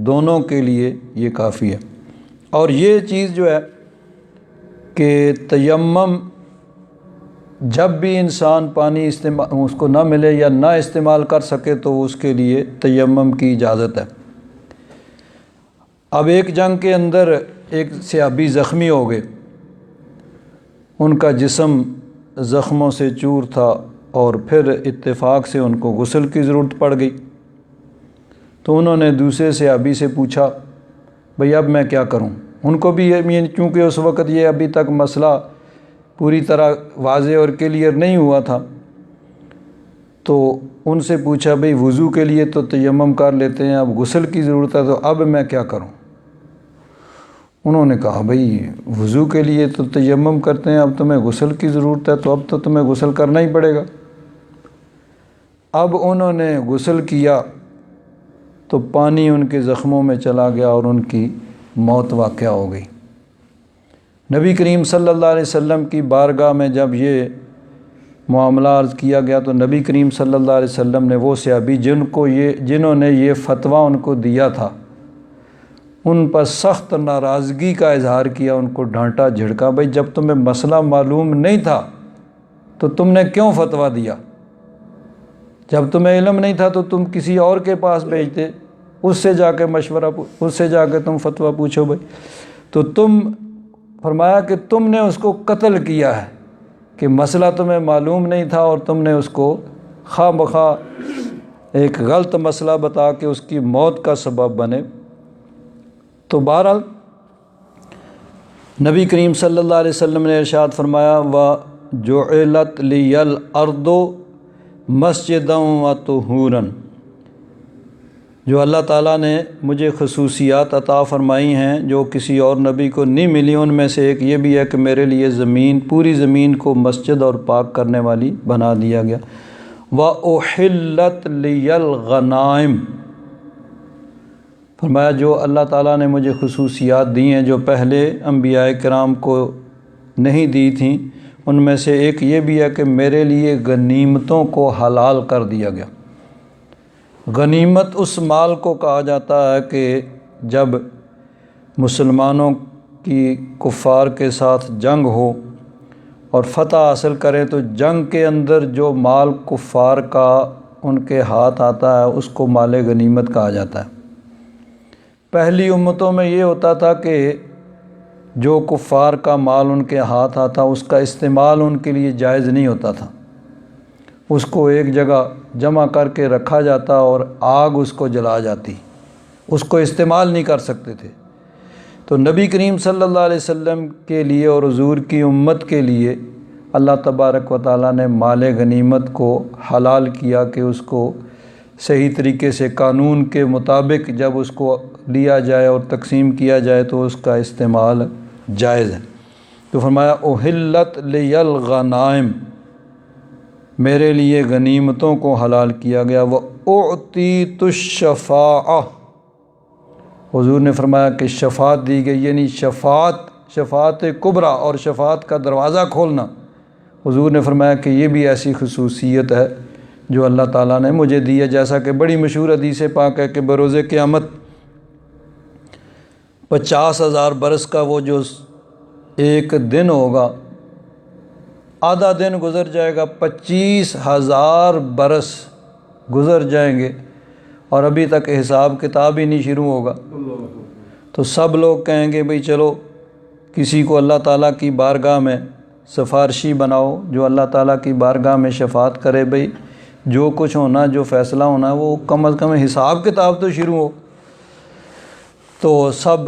دونوں کے لیے یہ کافی ہے۔ اور یہ چیز جو ہے کہ تیمم جب بھی انسان پانی استعمال اس کو نہ ملے یا نہ استعمال کر سکے تو اس کے لیے تیمم کی اجازت ہے۔ اب ایک جنگ کے اندر ایک صحابی زخمی ہو گئے، ان کا جسم زخموں سے چور تھا، اور پھر اتفاق سے ان کو غسل کی ضرورت پڑ گئی، تو انہوں نے دوسرے صحابی سے پوچھا بھئی اب میں کیا کروں؟ ان کو بھی چونکہ اس وقت یہ ابھی تک مسئلہ پوری طرح واضح اور کلیئر نہیں ہوا تھا، تو ان سے پوچھا بھئی وضو کے لیے تو تیمم کر لیتے ہیں، اب غسل کی ضرورت ہے، تو اب میں کیا کروں؟ انہوں نے کہا بھئی وضو کے لیے تو تیمم کرتے ہیں، اب تمہیں غسل کی ضرورت ہے، تو اب تو تمہیں غسل کرنا ہی پڑے گا۔ اب انہوں نے غسل کیا تو پانی ان کے زخموں میں چلا گیا اور ان کی موت واقع ہو گئی۔ نبی کریم صلی اللہ علیہ وسلم کی بارگاہ میں جب یہ معاملہ عرض کیا گیا تو نبی کریم صلی اللہ علیہ وسلم نے وہ صحابی جنہوں نے یہ فتویٰ ان کو دیا تھا، ان پر سخت ناراضگی کا اظہار کیا، ان کو ڈانٹا جھڑکا، بھئی جب تمہیں مسئلہ معلوم نہیں تھا تو تم نے کیوں فتویٰ دیا؟ جب تمہیں علم نہیں تھا تو تم کسی اور کے پاس بھیجتے، اس سے جا کے مشورہ، اس سے جا کے تم فتویٰ پوچھو بھئی۔ تو تم فرمایا کہ تم نے اس کو قتل کیا ہے، کہ مسئلہ تمہیں معلوم نہیں تھا اور تم نے اس کو خواہ بخواہ ایک غلط مسئلہ بتا کے اس کی موت کا سبب بنے۔ تو بہرحال نبی کریم صلی اللہ علیہ وسلم نے ارشاد فرمایا وَجُعِلَتْ لِيَ الْأَرْضُ مَسْجِدًا وَطُهُورًا، جو اللہ تعالیٰ نے مجھے خصوصیات عطا فرمائی ہیں جو کسی اور نبی کو نہیں ملی، ان میں سے ایک یہ بھی ہے کہ میرے لیے زمین، پوری زمین کو مسجد اور پاک کرنے والی بنا دیا گیا۔ وَأُحِلَّتْ لِيَ الْغَنَائِمُ، فرمایا جو اللہ تعالیٰ نے مجھے خصوصیات دی ہیں جو پہلے انبیاء کرام کو نہیں دی تھیں، ان میں سے ایک یہ بھی ہے کہ میرے لیے غنیمتوں کو حلال کر دیا گیا۔ غنیمت اس مال کو کہا جاتا ہے کہ جب مسلمانوں کی کفار کے ساتھ جنگ ہو اور فتح حاصل کریں تو جنگ کے اندر جو مال کفار کا ان کے ہاتھ آتا ہے اس کو مال غنیمت کہا جاتا ہے۔ پہلی امتوں میں یہ ہوتا تھا کہ جو کفار کا مال ان کے ہاتھ آتا اس کا استعمال ان کے لیے جائز نہیں ہوتا تھا، اس کو ایک جگہ جمع کر کے رکھا جاتا اور آگ اس کو جلا جاتی، اس کو استعمال نہیں کر سکتے تھے۔ تو نبی کریم صلی اللہ علیہ وسلم کے لیے اور حضور کی امت کے لیے اللہ تبارک و تعالیٰ نے مال غنیمت کو حلال کیا کہ اس کو صحیح طریقے سے قانون کے مطابق جب اس کو لیا جائے اور تقسیم کیا جائے تو اس کا استعمال جائز ہے۔ تو فرمایا احلت لی الغنائم، میرے لیے غنیمتوں کو حلال کیا گیا۔ وَأُعْطِيتُ الشَّفَاعَةَ، حضور نے فرمایا کہ شفاعت دی گئی، یعنی شفاعت کبریٰ اور شفاعت کا دروازہ کھولنا۔ حضور نے فرمایا کہ یہ بھی ایسی خصوصیت ہے جو اللہ تعالیٰ نے مجھے دی ہے، جیسا کہ بڑی مشہور حدیث پاک ہے کہ بروز قیامت 50,000 برس کا وہ جو ایک دن ہوگا، آدھا دن گزر جائے گا، 25,000 برس گزر جائیں گے اور ابھی تک حساب کتاب ہی نہیں شروع ہوگا۔ تو سب لوگ کہیں گے بھئی چلو کسی کو اللہ تعالیٰ کی بارگاہ میں سفارشی بناؤ جو اللہ تعالیٰ کی بارگاہ میں شفاعت کرے، بھئی جو کچھ ہونا، جو فیصلہ ہونا وہ کم از کم حساب کتاب تو شروع ہو۔ تو سب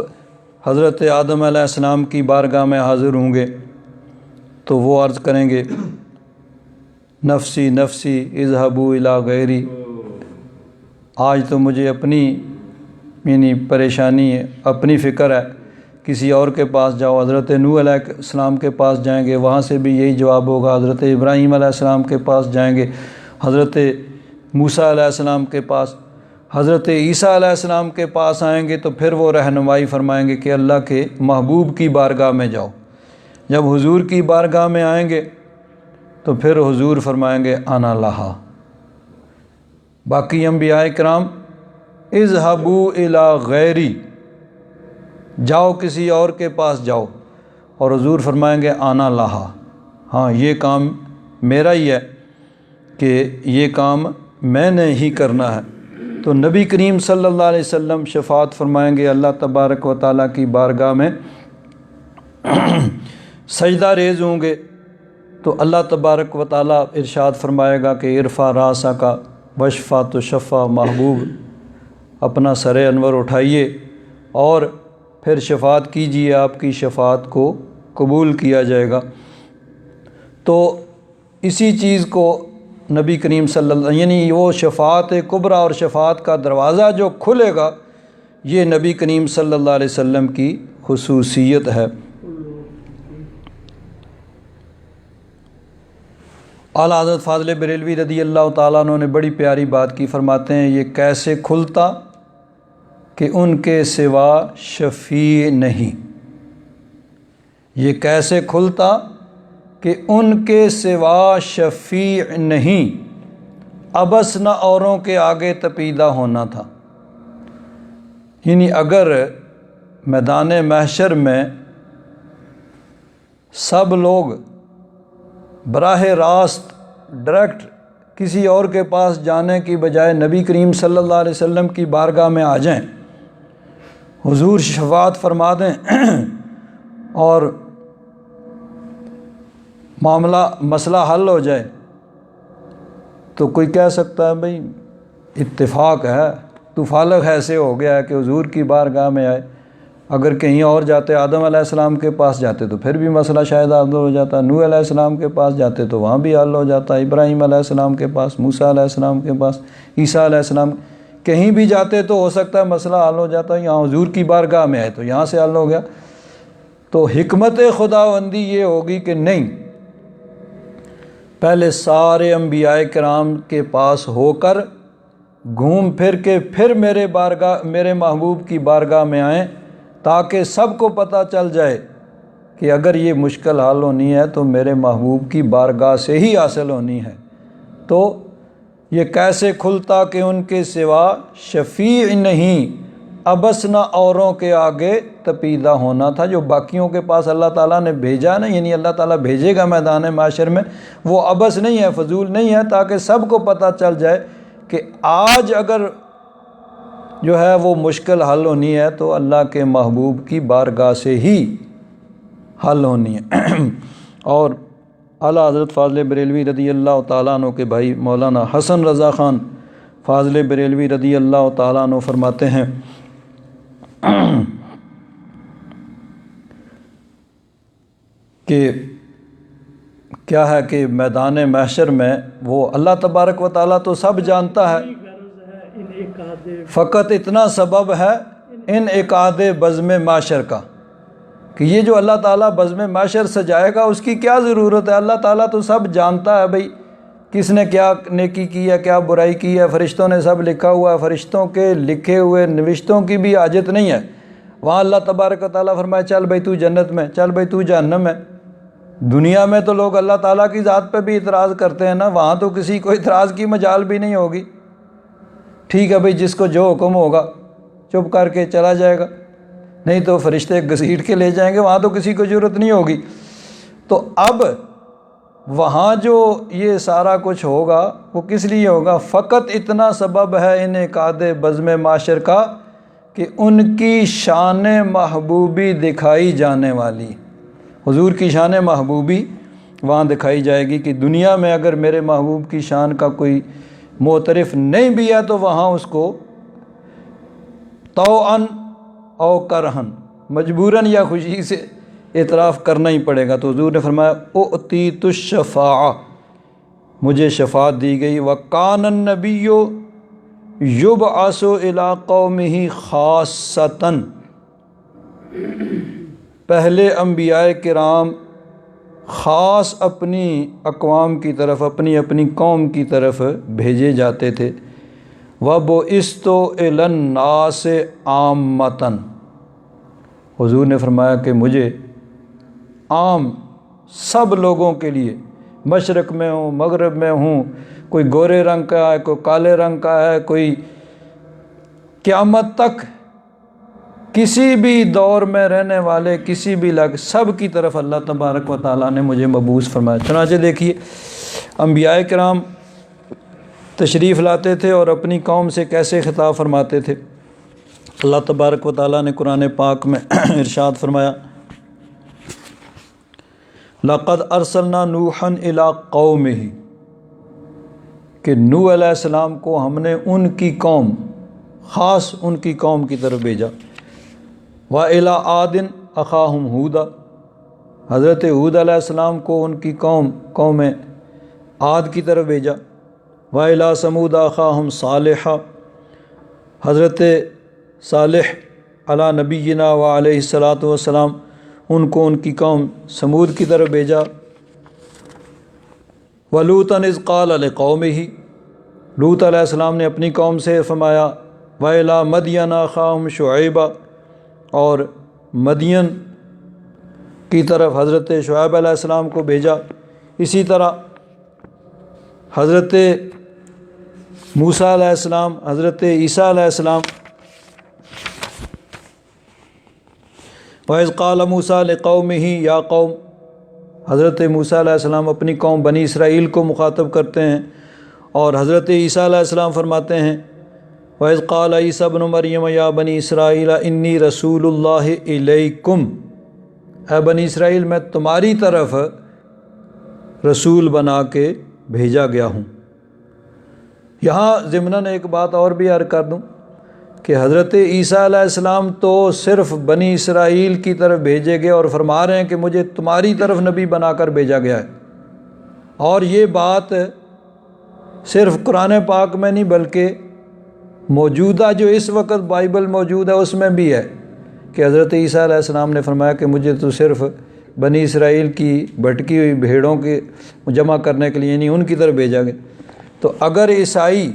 حضرت آدم علیہ السلام کی بارگاہ میں حاضر ہوں گے تو وہ عرض کریں گے نفسی نفسی اذهبوا الی غیری، آج تو مجھے اپنی یعنی پریشانی ہے، اپنی فکر ہے، کسی اور کے پاس جاؤ۔ حضرت نوح علیہ السلام کے پاس جائیں گے، وہاں سے بھی یہی جواب ہوگا۔ حضرت ابراہیم علیہ السلام کے پاس جائیں گے، حضرت موسیٰ علیہ السلام کے پاس، حضرت عیسیٰ علیہ السلام کے پاس آئیں گے تو پھر وہ رہنمائی فرمائیں گے کہ اللہ کے محبوب کی بارگاہ میں جاؤ۔ جب حضور کی بارگاہ میں آئیں گے تو پھر حضور فرمائیں گے انا لہا۔ باقی انبیاء کرام اذهبوا الی غیری، جاؤ کسی اور کے پاس جاؤ، اور حضور فرمائیں گے انا لہا، ہاں یہ کام میرا ہی ہے کہ یہ کام میں نے ہی کرنا ہے۔ تو نبی کریم صلی اللہ علیہ وسلم شفاعت فرمائیں گے اللہ تبارک و تعالیٰ کی بارگاہ میں، سجدہ ریز ہوں گے تو اللہ تبارک و تعالیٰ ارشاد فرمائے گا کہ ارفع راسک واشفع تشفع، محبوب اپنا سر انور اٹھائیے اور پھر شفاعت کیجیے، آپ کی شفاعت کو قبول کیا جائے گا۔ تو اسی چیز کو نبی کریم صلی اللہ یعنی وہ شفاعت کبریٰ اور شفاعت کا دروازہ جو کھلے گا، یہ نبی کریم صلی اللہ علیہ وسلم کی خصوصیت ہے۔ اعلیٰ حضرت فاضل بریلوی رضی اللہ تعالیٰ عنہ نے بڑی پیاری بات کی، فرماتے ہیں یہ کیسے کھلتا کہ ان کے سوا شفیع نہیں، یہ کیسے کھلتا کہ ان کے سوا شفیع نہیں، ابس نہ اوروں کے آگے تپیدہ ہونا تھا۔ یعنی اگر میدان محشر میں سب لوگ براہ راست ڈائریکٹ کسی اور کے پاس جانے کی بجائے نبی کریم صلی اللہ علیہ وسلم کی بارگاہ میں آ جائیں، حضور شفاعت فرما دیں اور مسئلہ حل ہو جائے، تو کوئی کہہ سکتا ہے بھئی اتفاق ہے، تو فالغ ایسے ہو گیا ہے کہ حضور کی بارگاہ میں آئے۔ اگر کہیں اور جاتے، آدم علیہ السلام کے پاس جاتے تو پھر بھی مسئلہ شاید حل ہو جاتا، نوح علیہ السلام کے پاس جاتے تو وہاں بھی حل ہو جاتا، ابراہیم علیہ السلام کے پاس، موسیٰ علیہ السلام کے پاس، عیسیٰ علیہ السلام، کہیں بھی جاتے تو ہو سکتا ہے مسئلہ حل ہو جاتا، یہاں حضور کی بارگاہ میں آئے تو یہاں سے حل ہو گیا۔ تو حکمت خداوندی یہ ہوگی کہ نہیں، پہلے سارے انبیاء کرام کے پاس ہو کر گھوم پھر کے پھر میرے محبوب کی بارگاہ میں آئیں، تاکہ سب کو پتہ چل جائے کہ اگر یہ مشکل حل ہونی ہے تو میرے محبوب کی بارگاہ سے ہی حاصل ہونی ہے۔ تو یہ کیسے کھلتا کہ ان کے سوا شفیع نہیں، ابس نہ اوروں کے آگے تپیدہ ہونا تھا۔ جو باقیوں کے پاس اللہ تعالیٰ نے بھیجا نا، یعنی اللہ تعالیٰ بھیجے گا میدان معاشر میں، وہ ابس نہیں ہے، فضول نہیں ہے، تاکہ سب کو پتہ چل جائے کہ آج اگر جو ہے وہ مشکل حل ہونی ہے تو اللہ کے محبوب کی بارگاہ سے ہی حل ہونی ہے۔ اور اعلیٰ حضرت فاضل بریلوی رضی اللہ تعالیٰ عنہ کے بھائی مولانا حسن رضا خان فاضل بریلوی رضی اللہ تعالیٰ عنہ فرماتے ہیں کہ کیا ہے کہ میدان محشر میں وہ اللہ تبارک و تعالیٰ تو سب جانتا ہے، فقط اتنا سبب ہے ان اقعاد بزم معاشر کا کہ یہ جو اللہ تعالیٰ بزم معاشر سجائے گا اس کی کیا ضرورت ہے؟ اللہ تعالیٰ تو سب جانتا ہے بھئی کس نے کیا نیکی کی ہے، کیا برائی کی ہے، فرشتوں نے سب لکھا ہوا ہے، فرشتوں کے لکھے ہوئے نوشتوں کی بھی حاجت نہیں ہے۔ وہاں اللہ تبارک و تعالیٰ فرمائے چل بھئی تو جنت میں، چل بھئی تو جہنم میں۔ دنیا میں تو لوگ اللہ تعالیٰ کی ذات پہ بھی اعتراض کرتے ہیں نا، وہاں تو کسی کو اعتراض کی مجال بھی نہیں ہوگی۔ ٹھیک ہے بھئی، جس کو جو حکم ہوگا چپ کر کے چلا جائے گا، نہیں تو فرشتے گھسیٹ کے لے جائیں گے، وہاں تو کسی کو ضرورت نہیں ہوگی۔ تو اب وہاں جو یہ سارا کچھ ہوگا وہ کس لیے ہوگا؟ فقط اتنا سبب ہے ان اقعاد بزم معاشر کا کہ ان کی شان محبوبی دکھائی جانے والی، حضور کی شان محبوبی وہاں دکھائی جائے گی کہ دنیا میں اگر میرے محبوب کی شان کا کوئی معترف نہیں بھی ہے تو وہاں اس کو طوعاً او کرہن، مجبوراً یا خوشی سے اعتراف کرنا ہی پڑے گا۔ تو حضور نے فرمایا اعطیت الشفاعہ، مجھے شفاعت دی گئی، وکان النبی یبعث الی قومہ خاصۃً، پہلے انبیاء کرام خاص اپنی اقوام کی طرف، اپنی قوم کی طرف بھیجے جاتے تھے۔ وَبُعِثْتُ إِلَى النَّاسِ عَامَّةً، حضور نے فرمایا کہ مجھے عام سب لوگوں کے لیے، مشرق میں ہوں، مغرب میں ہوں، کوئی گورے رنگ کا ہے، کوئی کالے رنگ کا ہے، کوئی قیامت تک کسی بھی دور میں رہنے والے کسی بھی سب کی طرف اللہ تبارک و تعالیٰ نے مجھے مبعوث فرمایا۔ چنانچہ دیکھیے انبیاء کرام تشریف لاتے تھے اور اپنی قوم سے کیسے خطاب فرماتے تھے۔ اللہ تبارک و تعالیٰ نے قرآن پاک میں ارشاد فرمایا لَقَدْ أَرْسَلْنَا نُوحًا إِلَىٰ قَوْمِهِ، کہ نوح علیہ السلام کو ہم نے ان کی قوم، خاص ان کی قوم کی طرف بھیجا۔ وَإِلَىٰ عَادٍ أَخَاهُمْ هُودًا، حضرت ہود علیہ السلام کو ان کی قوم عاد کی طرف بھیجا۔ وَإِلَىٰ ثَمُودَ أَخَاهُمْ صَالِحًا، حضرت صالح علی نبینا وعلیہ الصلاۃ والسلام، ان کو ان کی قوم سمود کی طرف بھیجا۔ وَلُوطًا إِذْ قَالَ لِقَوْمِهِ، لوط علیہ السلام نے اپنی قوم سے فرمایا۔ وَإِلَىٰ مَدْيَنَ أَخَاهُمْ شُعَيْبًا، اور مدین کی طرف حضرت شعیب علیہ السلام کو بھیجا۔ اسی طرح حضرت موسیٰ علیہ السلام، حضرت عیسیٰ علیہ السلام۔ وَإِذْ قَالَ مُوسَىٰ لِقَوْمِهِ يَا قَوْمِ، حضرت موسیٰ علیہ السلام اپنی قوم بنی اسرائیل کو مخاطب کرتے ہیں، اور حضرت عیسیٰ علیہ السلام فرماتے ہیں وَإِذْ قَالَ عِيسَىٰ ابْنُ مَرْيَمَ يَا بَنِي إِسْرَائِيلَ إِنِّي رَسُولُ اللَّهِ إِلَيْكُمْ، اے بنی اسرائیل میں تمہاری طرف رسول بنا کے بھیجا گیا ہوں۔ یہاں ضمناً ایک بات اور بھی عرض کر دوں کہ حضرت عیسیٰ علیہ السلام تو صرف بنی اسرائیل کی طرف بھیجے گئے اور فرما رہے ہیں کہ مجھے تمہاری طرف نبی بنا کر بھیجا گیا ہے، اور یہ بات صرف قرآن پاک میں نہیں بلکہ موجودہ جو اس وقت بائبل موجود ہے اس میں بھی ہے کہ حضرت عیسیٰ علیہ السلام نے فرمایا کہ مجھے تو صرف بنی اسرائیل کی بھٹکی ہوئی بھیڑوں کے جمع کرنے کے لیے نہیں ان کی طرف بھیجا گیا۔ تو اگر عیسائی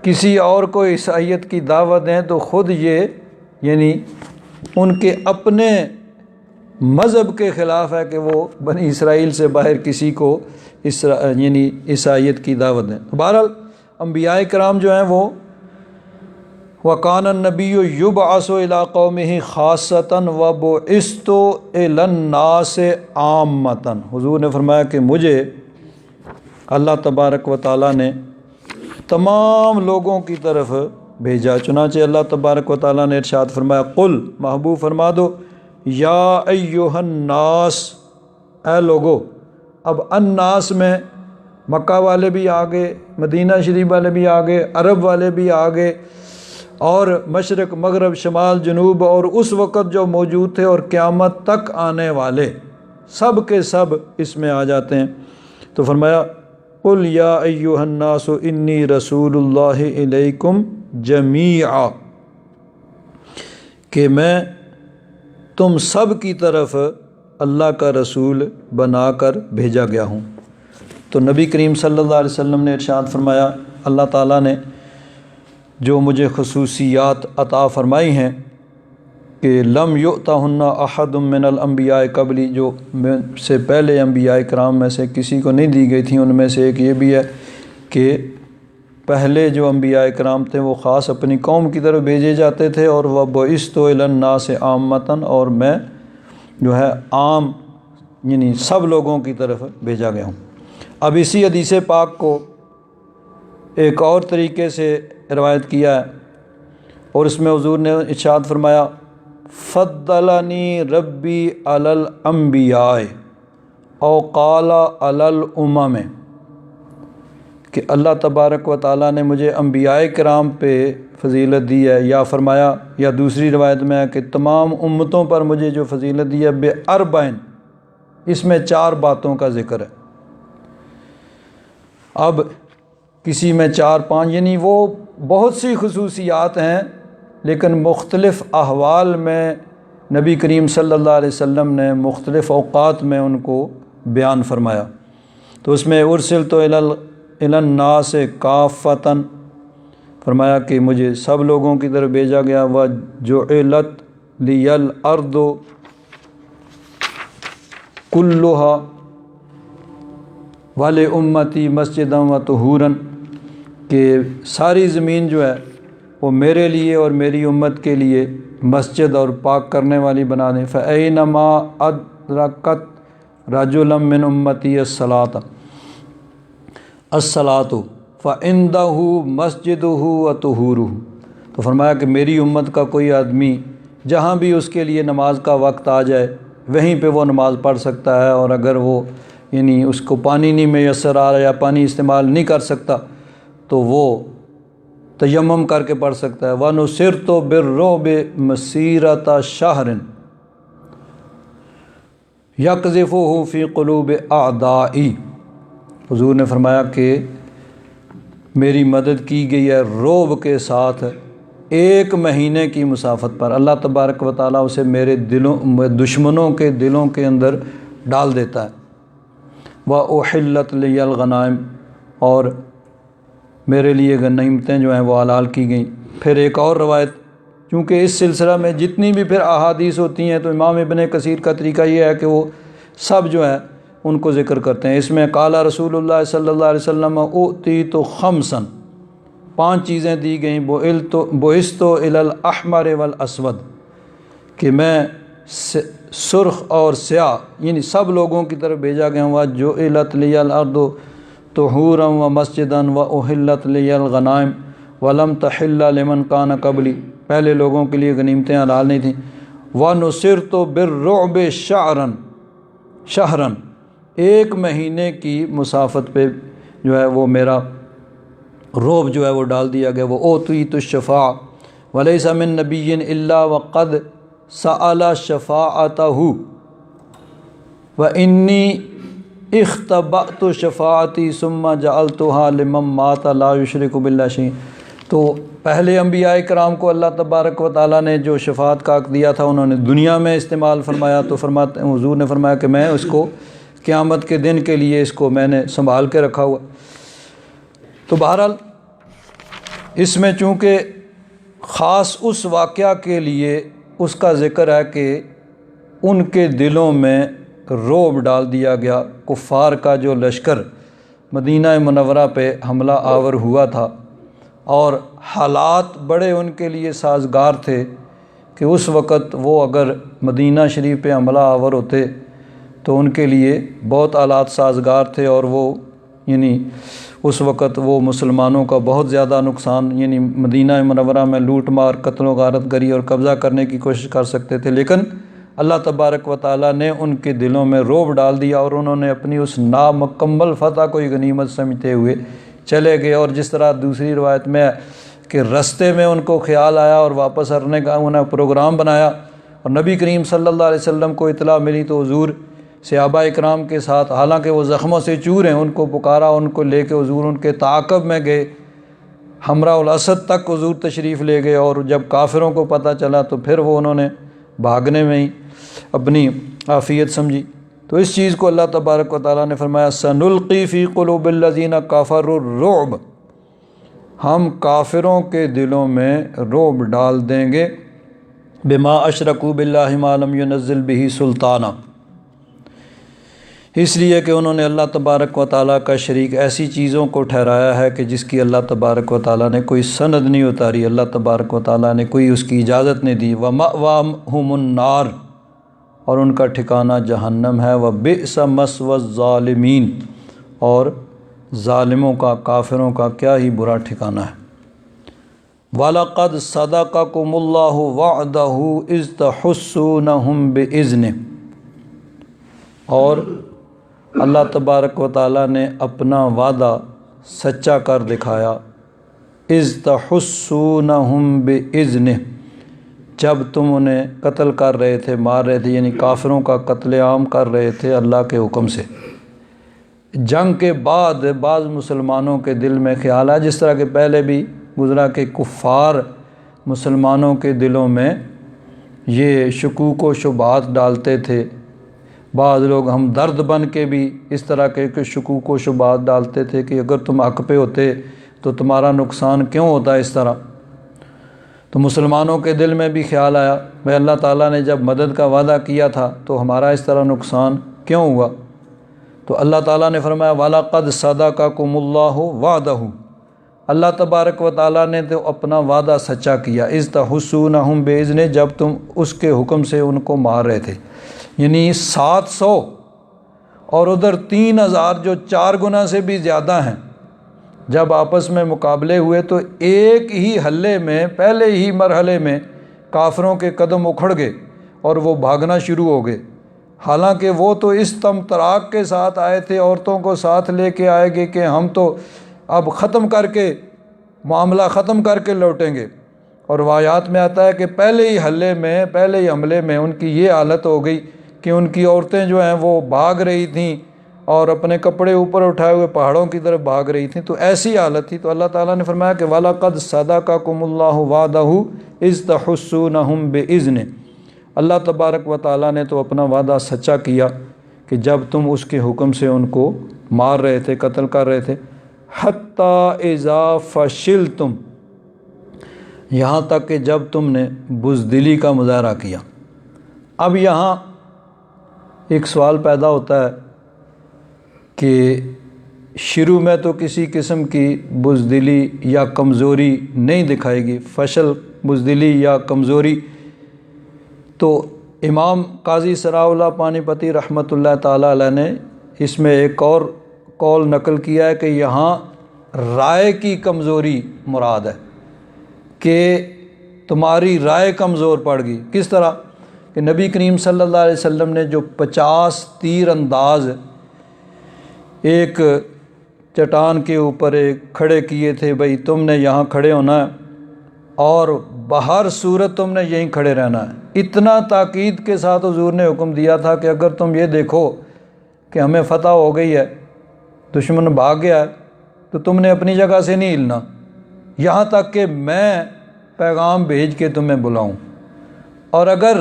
کسی اور کو عیسائیت کی دعوت دیں تو خود یہ یعنی ان کے اپنے مذہب کے خلاف ہے کہ وہ بنی اسرائیل سے باہر کسی کو یعنی عیسائیت کی دعوت دیں۔ بہرحال انبیاء کرام جو ہیں وہ وَقَانَ النَّبِيُّ يُبْعَثُ إِلَىٰ قَوْمِهِ خَاصَّةً وَبُعِثْتُ إِلَى النَّاسِ عَامَّةً، حضور نے فرمایا کہ مجھے اللہ تبارک و تعالیٰ نے تمام لوگوں کی طرف بھیجا۔ چنانچہ اللہ تبارک و تعالیٰ نے ارشاد فرمایا قل، محبوب فرما دو، یا ایہا الناس، اے لوگو۔ اب الناس میں مکہ والے بھی آگے، مدینہ شریف والے بھی آگے، عرب والے بھی آگے، اور مشرق مغرب شمال جنوب اور اس وقت جو موجود تھے اور قیامت تک آنے والے سب کے سب اس میں آ جاتے ہیں۔ تو فرمایا قل یا ایہا الناس انی رسول اللہ الیکم جمیعا، کہ میں تم سب کی طرف اللہ کا رسول بنا کر بھیجا گیا ہوں۔ تو نبی کریم صلی اللہ علیہ وسلم نے ارشاد فرمایا اللہ تعالیٰ نے جو مجھے خصوصیات عطا فرمائی ہیں کہ لم یؤتہن احد من الانبیاء قبلی، جو میں سے پہلے انبیاء کرام میں سے کسی کو نہیں دی گئی تھیں، ان میں سے ایک یہ بھی ہے کہ پہلے جو انبیاء کرام تھے وہ خاص اپنی قوم کی طرف بھیجے جاتے تھے، اور وَبُعِثْتُ إِلَى النَّاسِ عَامَّةً، اور میں جو ہے عام یعنی سب لوگوں کی طرف بھیجا گیا ہوں۔ اب اسی حدیث پاک کو ایک اور طریقے سے روایت کیا ہے، اور اس میں حضور نے ارشاد فرمایا فضلنی ربی علی الانبیاء او قال علی الامم، کہ اللہ تبارک و تعالیٰ نے مجھے انبیاء کرام پہ فضیلت دی ہے، یا فرمایا یا دوسری روایت میں ہے کہ تمام امتوں پر مجھے جو فضیلت دی ہے بے اربعین، اس میں 4 باتوں کا ذکر ہے۔ اب کسی میں 4-5 یعنی وہ بہت سی خصوصیات ہیں، لیکن مختلف احوال میں نبی کریم صلی اللہ علیہ وسلم نے مختلف اوقات میں ان کو بیان فرمایا۔ تو اس میں ارسلت الی الناس کافۃ، فرمایا کہ مجھے سب لوگوں کی طرف بھیجا گیا، وجعلت لی الارض کلھا ولامتی مسجدا وطہورا، کہ ساری زمین جو ہے وہ میرے لیے اور میری امت کے لیے مسجد اور پاک کرنے والی بنا دیں۔ فَأَيْنَمَا أَدْرَكَتْ رَجُلًا مِّنْ أُمَّتِي الصَّلَاةَ فَعِنْدَهُ مَسْجِدُهُ وَطُهُورُهُ، تو فرمایا کہ میری امت کا کوئی آدمی جہاں بھی اس کے لیے نماز کا وقت آ جائے وہیں پہ وہ نماز پڑھ سکتا ہے، اور اگر وہ یعنی اس کو پانی نہیں میسر آ رہا یا پانی استعمال نہیں کر سکتا تو وہ تیمم کر کے پڑھ سکتا ہے۔ وَنُصِرْتُ بِالرُّعْبِ مَسِيرَةَ شَهْرٍ يَقْذِفُهُ فِي قُلُوبِ أَعْدَائِي، حضور نے فرمایا کہ میری مدد کی گئی ہے رعب کے ساتھ 1 مہینے کی مسافت پر، اللہ تبارک و تعالیٰ اسے میرے دشمنوں کے دلوں کے اندر ڈال دیتا ہے۔ وَأُحِلَّتْ لِيَ الْغَنَائِمُ، اور میرے لیے غنیمتیں جو ہیں وہ حلال کی گئیں۔ پھر ایک اور روایت، چونکہ اس سلسلہ میں جتنی بھی پھر احادیث ہوتی ہیں تو امام ابن کثیر کا طریقہ یہ ہے کہ وہ سب جو ہے ان کو ذکر کرتے ہیں۔ اس میں قال رسول اللہ صلی اللہ علیہ وسلم اُؤْتِیتُ خَمْسًا، 5 چیزیں دی گئیں، بُعِثْتُ إِلَى الْأَحْمَرِ وَالْأَسْوَدِ، کہ میں سرخ اور سیاہ یعنی سب لوگوں کی طرف بھیجا گیا ہوا۔ جُعِلَتْ لِيَ الْأَرْضُ طُہُورًا وَمَسْجِدًا وَأُحِلَّتْ لِيَ الْغَنَائِمُ وَلَمْ تَحِلَّ لِمَنْ كَانَ قَبْلِي، پہلے لوگوں کے لیے غنیمتیں حلال نہیں تھیں۔ وَنُصِرْتُ بِالرُّعْبِ شَهْرًا، 1 مہینے کی مسافت پہ جو ہے وہ میرا رعب جو ہے وہ ڈال دیا گیا۔ وَأُوتِیتُ الشَّفَاعَةَ وَلَيْسَ مِن نَبِيٍّ إِلَّا وَقَدْ سَأَلَ شَفَاعَتَهُ وَإِنِّي اخْتَبَأْتُ شَفَاعَتِي ثُمَّ جَعَلْتُهَا لِمَن مَّاتَ لَا يُشْرِكُ بِاللَّهِ شَيْئًا، تو پہلے انبیاء کرام کو اللہ تبارک و تعالیٰ نے جو شفاعت کا حق دیا تھا انہوں نے دنیا میں استعمال فرمایا، تو حضور نے فرمایا کہ میں اس کو قیامت کے دن کے لیے اس کو میں نے سنبھال کے رکھا ہوا۔ تو بہرحال اس میں چونکہ خاص اس واقعہ کے لیے اس کا ذکر ہے کہ ان کے دلوں میں رعب ڈال دیا گیا، کفار کا جو لشکر مدینہ منورہ پہ حملہ آور ہوا تھا، اور حالات بڑے ان کے لیے سازگار تھے کہ اس وقت وہ اگر مدینہ شریف پہ حملہ آور ہوتے تو ان کے لیے بہت حالات سازگار تھے، اور وہ یعنی اس وقت وہ مسلمانوں کا بہت زیادہ نقصان، یعنی مدینہ منورہ میں لوٹ مار، قتل و غارت گری اور قبضہ کرنے کی کوشش کر سکتے تھے، لیکن اللہ تبارک و تعالیٰ نے ان کے دلوں میں رعب ڈال دیا، اور انہوں نے اپنی اس نامکمل فتح کو ہی غنیمت سمجھتے ہوئے چلے گئے۔ اور جس طرح دوسری روایت میں ہے کہ رستے میں ان کو خیال آیا اور واپس ہٹنے کا انہیں پروگرام بنایا، اور نبی کریم صلی اللہ علیہ وسلم کو اطلاع ملی تو حضور صحابہ اکرام کے ساتھ، حالانکہ وہ زخموں سے چور ہیں، ان کو پکارا، ان کو لے کے حضور ان کے تعاقب میں گئے، حمراء الاسد تک حضور تشریف لے گئے، اور جب کافروں کو پتہ چلا تو پھر وہ انہوں نے بھاگنے میں ہی اپنی عافیت سمجھی۔ تو اس چیز کو اللہ تبارک و تعالیٰ نے فرمایا سنلقی فی قلوب الذین کفروا الرعب، ہم کافروں کے دلوں میں رعب ڈال دیں گے، بما اشرکوا باللہ ما لم ینزل بہ سلطانا، اس لیے کہ انہوں نے اللہ تبارک و تعالیٰ کا شریک ایسی چیزوں کو ٹھہرایا ہے کہ جس کی اللہ تبارک و تعالیٰ نے کوئی سند نہیں اتاری، اللہ تبارک و تعالیٰ نے کوئی اس کی اجازت نہیں دی۔ وَمَأْوَاهُمُ النَّارُ، اور ان کا ٹھکانہ جہنم ہے، وَبِئْسَ مَثْوَى الظَّالِمِينَ، اور ظالموں کا، کافروں کا کیا ہی برا ٹھکانہ ہے۔ وَلَقَدْ صَدَقَكُمُ اللَّهُ وَعْدَهُ إِذْ تَحُسُّونَهُمْ بِإِذْنِهِ، اور اللہ تبارک و تعالیٰ نے اپنا وعدہ سچا کر دکھایا، اِذْ تَحُسُّونَهُمْ بِإِذْنِهِ، جب تم انہیں قتل کر رہے تھے، مار رہے تھے، یعنی کافروں کا قتل عام کر رہے تھے اللہ کے حکم سے۔ جنگ کے بعد بعض مسلمانوں کے دل میں خیال ہے، جس طرح کہ پہلے بھی گزرا کہ کفار مسلمانوں کے دلوں میں یہ شکوک و شبہات ڈالتے تھے، بعض لوگ ہم درد بن کے بھی اس طرح کے شکوک و شبہات ڈالتے تھے کہ اگر تم حق پہ ہوتے تو تمہارا نقصان کیوں ہوتا ہے اس طرح۔ تو مسلمانوں کے دل میں بھی خیال آیا بھائی اللہ تعالیٰ نے جب مدد کا وعدہ کیا تھا تو ہمارا اس طرح نقصان کیوں ہوا؟ تو اللہ تعالیٰ نے فرمایا وَلَقَدْ صَدَقَكُمُ اللَّهُ وَعْدَهُ، اللہ تبارک و تعالیٰ نے تو اپنا وعدہ سچا کیا، اِذْ تَحُسُّونَهُمْ بِإِذْنِهِ، جب تم اس کے حکم سے ان کو مار رہے تھے، یعنی 700 اور ادھر 3000 جو 4 گنا سے بھی زیادہ ہیں، جب آپس میں مقابلے ہوئے تو ایک ہی حلے میں، پہلے ہی مرحلے میں کافروں کے قدم اکھڑ گئے اور وہ بھاگنا شروع ہو گئے، حالانکہ وہ تو اس طمطراق کے ساتھ آئے تھے، عورتوں کو ساتھ لے کے آئے گے کہ ہم تو اب ختم کر کے معاملہ ختم کر کے لوٹیں گے، اور روایات میں آتا ہے کہ پہلے ہی حملے میں ان کی یہ حالت ہو گئی کہ ان کی عورتیں جو ہیں وہ بھاگ رہی تھیں اور اپنے کپڑے اوپر اٹھائے ہوئے پہاڑوں کی طرف بھاگ رہی تھیں، تو ایسی حالت تھی۔ تو اللہ تعالیٰ نے فرمایا کہ وَلَقَدْ صَدَقَكُمُ اللَّهُ وَعْدَهُ إِذْ تَحُسُّونَهُمْ بِإِذْنِهِ، اللہ تبارک و تعالیٰ نے تو اپنا وعدہ سچا کیا کہ جب تم اس کے حکم سے ان کو مار رہے تھے، قتل کر رہے تھے، حَتَّى إِذَا فَشِلْتُمْ، یہاں تک کہ جب تم نے بزدلی کا مظاہرہ کیا۔ اب یہاں ایک سوال پیدا ہوتا ہے کہ شروع میں تو کسی قسم کی بزدلی یا کمزوری نہیں دکھائے گی، فشل، بزدلی یا کمزوری، تو امام قاضی ثناء اللہ پانی پتی رحمۃ اللہ تعالیٰ علیہ نے اس میں ایک اور قول نقل کیا ہے کہ یہاں رائے کی کمزوری مراد ہے، کہ تمہاری رائے کمزور پڑ گئی۔ کس طرح کہ نبی کریم صلی اللہ علیہ وسلم نے جو 50 تیر انداز ایک چٹان کے اوپر ایک کھڑے کیے تھے، بھئی تم نے یہاں کھڑے ہونا ہے اور بہر صورت تم نے یہیں کھڑے رہنا ہے، اتنا تاکید کے ساتھ حضور نے حکم دیا تھا کہ اگر تم یہ دیکھو کہ ہمیں فتح ہو گئی ہے، دشمن بھاگ گیا ہے، تو تم نے اپنی جگہ سے نہیں ہلنا، یہاں تک کہ میں پیغام بھیج کے تمہیں بلاؤں۔ اور اگر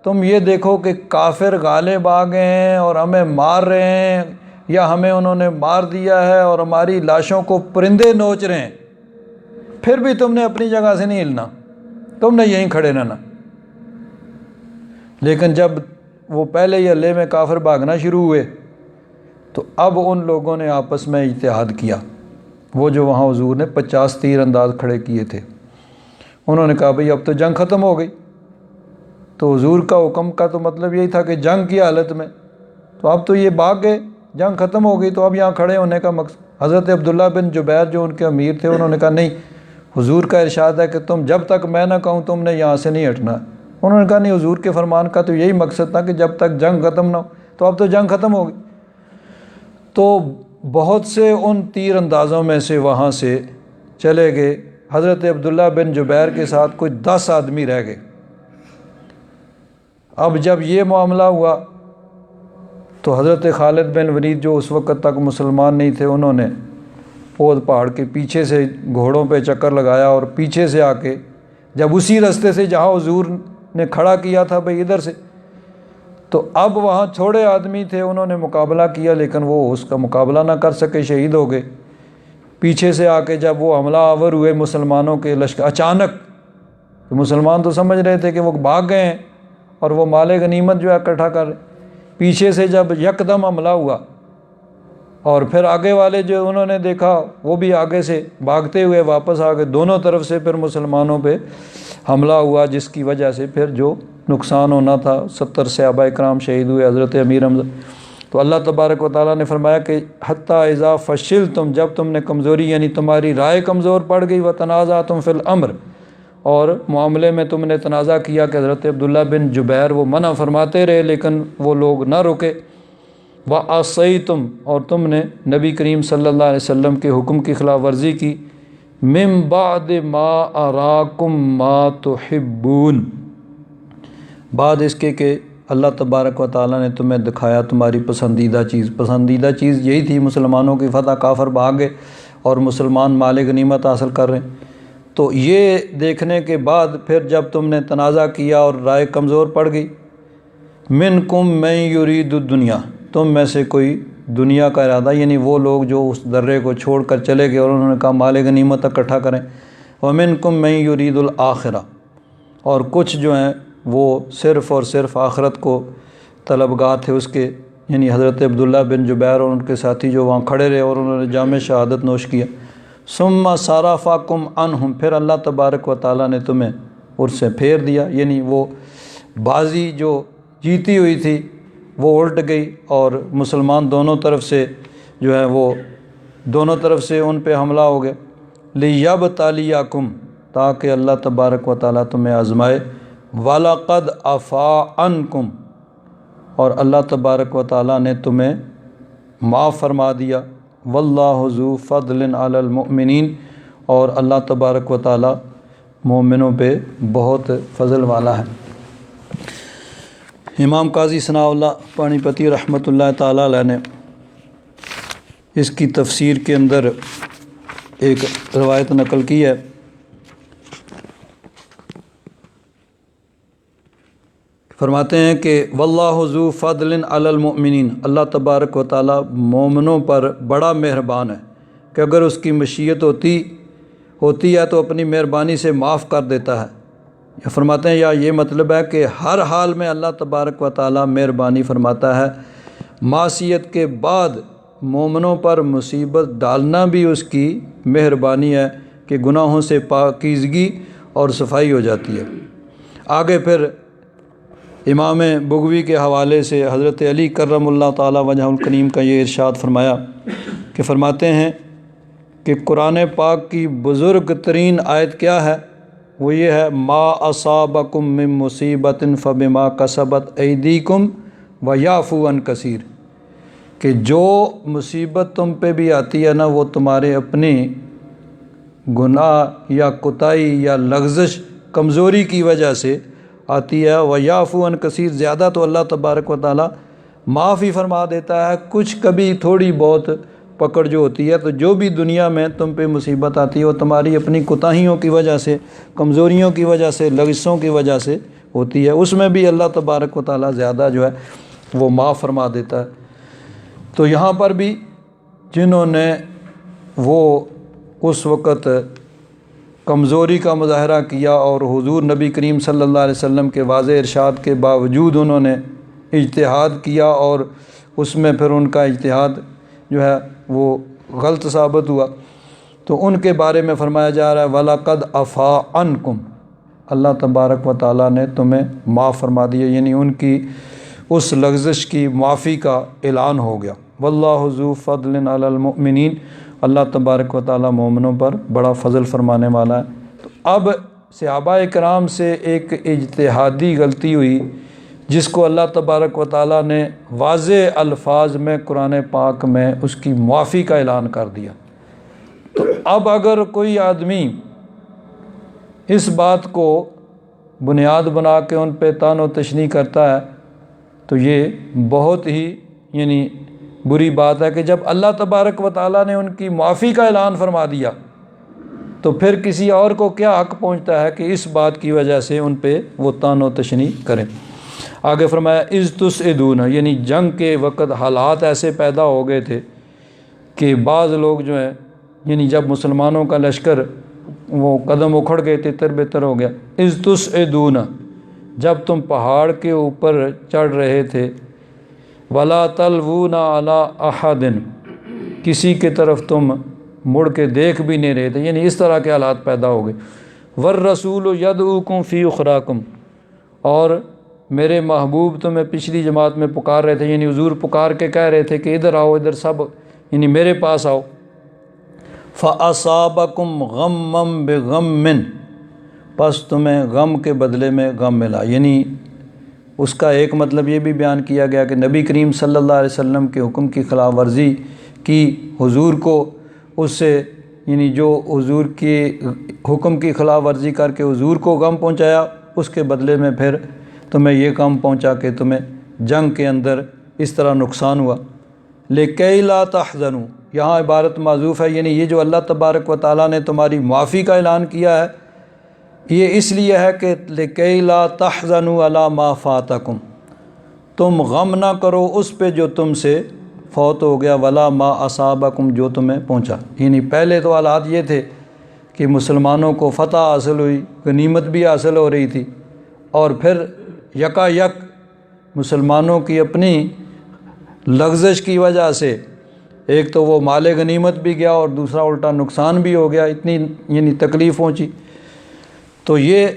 تم یہ دیکھو کہ کافر غالب آ گئے ہیں اور ہمیں مار رہے ہیں، یا ہمیں انہوں نے مار دیا ہے اور ہماری لاشوں کو پرندے نوچ رہے ہیں، پھر بھی تم نے اپنی جگہ سے نہیں ہلنا، تم نے یہیں کھڑے رہنا۔ لیکن جب وہ پہلے ہی ہلے میں کافر بھاگنا شروع ہوئے تو اب ان لوگوں نے آپس میں اجتہاد کیا، وہ جو وہاں حضور نے 50 تیر انداز کھڑے کیے تھے، انہوں نے کہا بھئی اب تو جنگ ختم ہو گئی۔ تو حضور کا حکم کا تو مطلب یہی تھا کہ جنگ کی حالت میں، تو اب تو یہ بھاگ گئے، جنگ ختم ہو گئی، تو اب یہاں کھڑے ہونے کا مقصد۔ حضرت عبداللہ بن جبیر جو ان کے امیر تھے، انہوں نے کہا نہیں، حضور کا ارشاد ہے کہ تم جب تک میں نہ کہوں تم نے یہاں سے نہیں ہٹنا۔ انہوں نے کہا نہیں، حضور کے فرمان کا تو یہی مقصد تھا کہ جب تک جنگ ختم نہ ہو، تو اب تو جنگ ختم ہو گئی۔ تو بہت سے ان تیر اندازوں میں سے وہاں سے چلے گئے، حضرت عبداللہ بن جبیر کے ساتھ کوئی 10 آدمی رہ گئے۔ اب جب یہ معاملہ ہوا تو حضرت خالد بن ولید جو اس وقت تک مسلمان نہیں تھے، انہوں نے پود پہاڑ کے پیچھے سے گھوڑوں پہ چکر لگایا اور پیچھے سے آ کے جب اسی رستے سے جہاں حضور نے کھڑا کیا تھا بھئی ادھر سے، تو اب وہاں تھوڑے آدمی تھے، انہوں نے مقابلہ کیا لیکن وہ اس کا مقابلہ نہ کر سکے، شہید ہو گئے۔ پیچھے سے آ کے جب وہ حملہ آور ہوئے مسلمانوں کے لشکر اچانک، مسلمان تو سمجھ رہے تھے کہ وہ بھاگ گئے ہیں اور وہ مال غنیمت جو ہے اکٹھا کر رہے، پیچھے سے جب یکدم حملہ ہوا اور پھر آگے والے جو انہوں نے دیکھا وہ بھی آگے سے بھاگتے ہوئے واپس آ گئے، دونوں طرف سے پھر مسلمانوں پہ حملہ ہوا، جس کی وجہ سے پھر جو نقصان ہونا تھا، 70 صحابہ کرام شہید ہوئے، حضرت امیر حمزہ۔ تو اللہ تبارک و تعالیٰ نے فرمایا کہ حتیٰ اذا فشلتم، جب تم نے کمزوری یعنی تمہاری رائے کمزور پڑ گئی، وتنازعتم فی الامر، اور معاملے میں تم نے تنازع کیا کہ حضرت عبداللہ بن جبیر وہ منع فرماتے رہے لیکن وہ لوگ نہ رکے، وعصیتم، اور تم نے نبی کریم صلی اللہ علیہ وسلم کے حکم کی خلاف ورزی کی، من بعد ما اراکم ما تحبون، بعد اس کے کہ اللہ تبارک و تعالیٰ نے تمہیں دکھایا تمہاری پسندیدہ چیز۔ پسندیدہ چیز یہی تھی مسلمانوں کی فتح، کافر بھاگے اور مسلمان مال غنیمت حاصل کر رہے ہیں۔ تو یہ دیکھنے کے بعد پھر جب تم نے تنازع کیا اور رائے کمزور پڑ گئی، منکم من یرید الدنیا، تم میں سے کوئی دنیا کا ارادہ، یعنی وہ لوگ جو اس درے کو چھوڑ کر چلے گئے اور انہوں نے کہا مال غنیمت اکٹھا کریں، ومنکم من یرید الآخرہ، اور کچھ جو ہیں وہ صرف اور صرف آخرت کو طلبگار تھے اس کے، یعنی حضرت عبداللہ بن جبیر اور ان کے ساتھی جو وہاں کھڑے رہے اور انہوں نے جام شہادت نوش کیا۔ ثم صرفکم عنہم، پھر اللہ تبارک و تعالیٰ نے تمہیں اس سے پھیر دیا، یعنی وہ بازی جو جیتی ہوئی تھی وہ الٹ گئی اور مسلمان دونوں طرف سے جو ہے وہ دونوں طرف سے ان پہ حملہ ہو گیا، لیبتلیکم، تاکہ اللہ تبارک و تعالیٰ تمہیں آزمائے، وَلَقَدْ عَفَا عَنْکُمْ، اور اللہ تبارک و تعالیٰ نے تمہیں معاف فرما دیا، واللہ ذو فضل علی المؤمنین، اور اللہ تبارک و تعالیٰ مومنوں پہ بہت فضل والا ہے۔ امام قاضی ثناء اللہ پانی پتی رحمۃ اللہ تعالیٰ علیہ نے اس کی تفسیر کے اندر ایک روایت نقل کی ہے، فرماتے ہیں کہ واللہ ذو فضل علی المؤمنین، اللہ تبارک و تعالیٰ مومنوں پر بڑا مہربان ہے کہ اگر اس کی مشیت ہوتی ہے تو اپنی مہربانی سے معاف کر دیتا ہے۔ یا فرماتے ہیں یا یہ مطلب ہے کہ ہر حال میں اللہ تبارک و تعالیٰ مہربانی فرماتا ہے، معصیت کے بعد مومنوں پر مصیبت ڈالنا بھی اس کی مہربانی ہے کہ گناہوں سے پاکیزگی اور صفائی ہو جاتی ہے۔ آگے پھر امام بغوی کے حوالے سے حضرت علی کرم اللہ تعالیٰ وجہ الکریم کا یہ ارشاد فرمایا کہ فرماتے ہیں کہ قرآن پاک کی بزرگ ترین آیت کیا ہے؟ وہ یہ ہے ما اصابکم من مصیبت فبما کسبت ایدیکم ویعفو عن کثیر، کہ جو مصیبت تم پہ بھی آتی ہے نا وہ تمہارے اپنے گناہ یا کوتاہی یا لغزش کمزوری کی وجہ سے آتی ہے، ویعفو عن کثیر، زیادہ تو اللہ تبارک و تعالیٰ معاف ہی فرما دیتا ہے، کچھ کبھی تھوڑی بہت پکڑ جو ہوتی ہے، تو جو بھی دنیا میں تم پہ مصیبت آتی ہے وہ تمہاری اپنی کوتاہیوں کی وجہ سے، کمزوریوں کی وجہ سے، لغزشوں کی وجہ سے ہوتی ہے، اس میں بھی اللہ تبارک و تعالیٰ زیادہ جو ہے وہ معاف فرما دیتا ہے۔ تو یہاں پر بھی جنہوں نے وہ اس وقت کمزوری کا مظاہرہ کیا اور حضور نبی کریم صلی اللہ علیہ وسلم کے واضح ارشاد کے باوجود انہوں نے اجتہاد کیا اور اس میں پھر ان کا اجتہاد جو ہے وہ غلط ثابت ہوا، تو ان کے بارے میں فرمایا جا رہا ہے وَلَقَدْ عَفَا عَنْكُمْ، اللہ تبارک و تعالیٰ نے تمہیں معاف فرما دیا، یعنی ان کی اس لغزش کی معافی کا اعلان ہو گیا۔ وَاللَّهُ ذُو فَضْلٍ عَلَى الْمُؤْمِنِينَ، اللہ تبارک و تعالیٰ مومنوں پر بڑا فضل فرمانے والا ہے۔ تو اب صحابہ کرام سے ایک اجتہادی غلطی ہوئی جس کو اللہ تبارک و تعالیٰ نے واضح الفاظ میں قرآن پاک میں اس کی معافی کا اعلان کر دیا۔ تو اب اگر کوئی آدمی اس بات کو بنیاد بنا کے ان پہ طعن و تشنیع کرتا ہے تو یہ بہت ہی یعنی بری بات ہے کہ جب اللہ تبارک و تعالیٰ نے ان کی معافی کا اعلان فرما دیا تو پھر کسی اور کو کیا حق پہنچتا ہے کہ اس بات کی وجہ سے ان پہ وہ طعن و تشنیع کریں۔ آگے فرمایا اذ تسعدون، یعنی جنگ کے وقت حالات ایسے پیدا ہو گئے تھے کہ بعض لوگ جو ہیں یعنی جب مسلمانوں کا لشکر وہ قدم اکھڑ گئے، تتر بتر ہو گیا، اذ تسعدون، جب تم پہاڑ کے اوپر چڑھ رہے تھے، ولا تلوون علی احد، کسی کے طرف تم مڑ کے دیکھ بھی نہیں رہے تھے، یعنی اس طرح کے حالات پیدا ہو گئے۔ والرسول یدعوکم فی اخراکم، اور میرے محبوب تمہیں پچھلی جماعت میں پکار رہے تھے، یعنی حضور پکار کے کہہ رہے تھے کہ ادھر آؤ، ادھر سب یعنی میرے پاس آؤ۔ فَأَصَابَكُمْ غَمًّا بِغَمٍّ، پس تمہیں غم کے بدلے میں غم ملا، یعنی اس کا ایک مطلب یہ بھی بیان کیا گیا کہ نبی کریم صلی اللہ علیہ وسلم کے حکم کی خلاف ورزی کی، حضور کو اس سے یعنی جو حضور کے حکم کی خلاف ورزی کر کے حضور کو غم پہنچایا، اس کے بدلے میں پھر تمہیں یہ غم پہنچا کہ تمہیں جنگ کے اندر اس طرح نقصان ہوا۔ لِكَيْ لَا تَحْزَنُوا، یہاں عبارت معذوف ہے، یعنی یہ جو اللہ تبارک و تعالیٰ نے تمہاری معافی کا اعلان کیا ہے یہ اس لیے ہے کہ لِكَيْ لَا تَحْزَنُوا عَلَى مَا فَاتَكُمْ، تم غم نہ کرو اس پہ جو تم سے فوت ہو گیا، ولا ما اصابکم، جو تمہیں پہنچا۔ یعنی پہلے تو حالات یہ تھے کہ مسلمانوں کو فتح حاصل ہوئی، غنیمت بھی حاصل ہو رہی تھی، اور پھر یکا یک مسلمانوں کی اپنی لغزش کی وجہ سے ایک تو وہ مال غنیمت بھی گیا اور دوسرا الٹا نقصان بھی ہو گیا، اتنی یعنی تکلیف پہنچی۔ تو یہ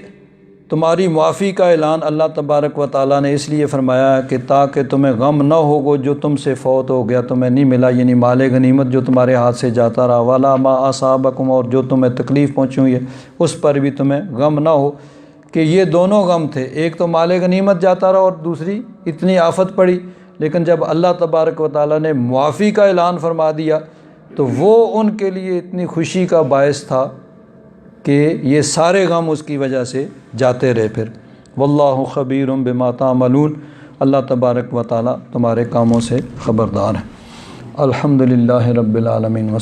تمہاری معافی کا اعلان اللہ تبارک و تعالیٰ نے اس لیے فرمایا ہے کہ تاکہ تمہیں غم نہ ہوگو جو تم سے فوت ہو گیا، تمہیں نہیں ملا، یعنی مال غنیمت جو تمہارے ہاتھ سے جاتا رہا، ولا ما اصابکم، اور جو تمہیں تکلیف پہنچی ہوئی ہے اس پر بھی تمہیں غم نہ ہو، کہ یہ دونوں غم تھے، ایک تو مال غنیمت جاتا رہا اور دوسری اتنی آفت پڑی، لیکن جب اللہ تبارک و تعالیٰ نے معافی کا اعلان فرما دیا تو وہ ان کے لیے اتنی خوشی کا باعث تھا کہ یہ سارے غم اس کی وجہ سے جاتے رہے پھر۔ واللہ خبیر بما تعملون، اللہ تبارک و تعالیٰ تمہارے کاموں سے خبردار ہے۔ الحمدللہ رب العالمین۔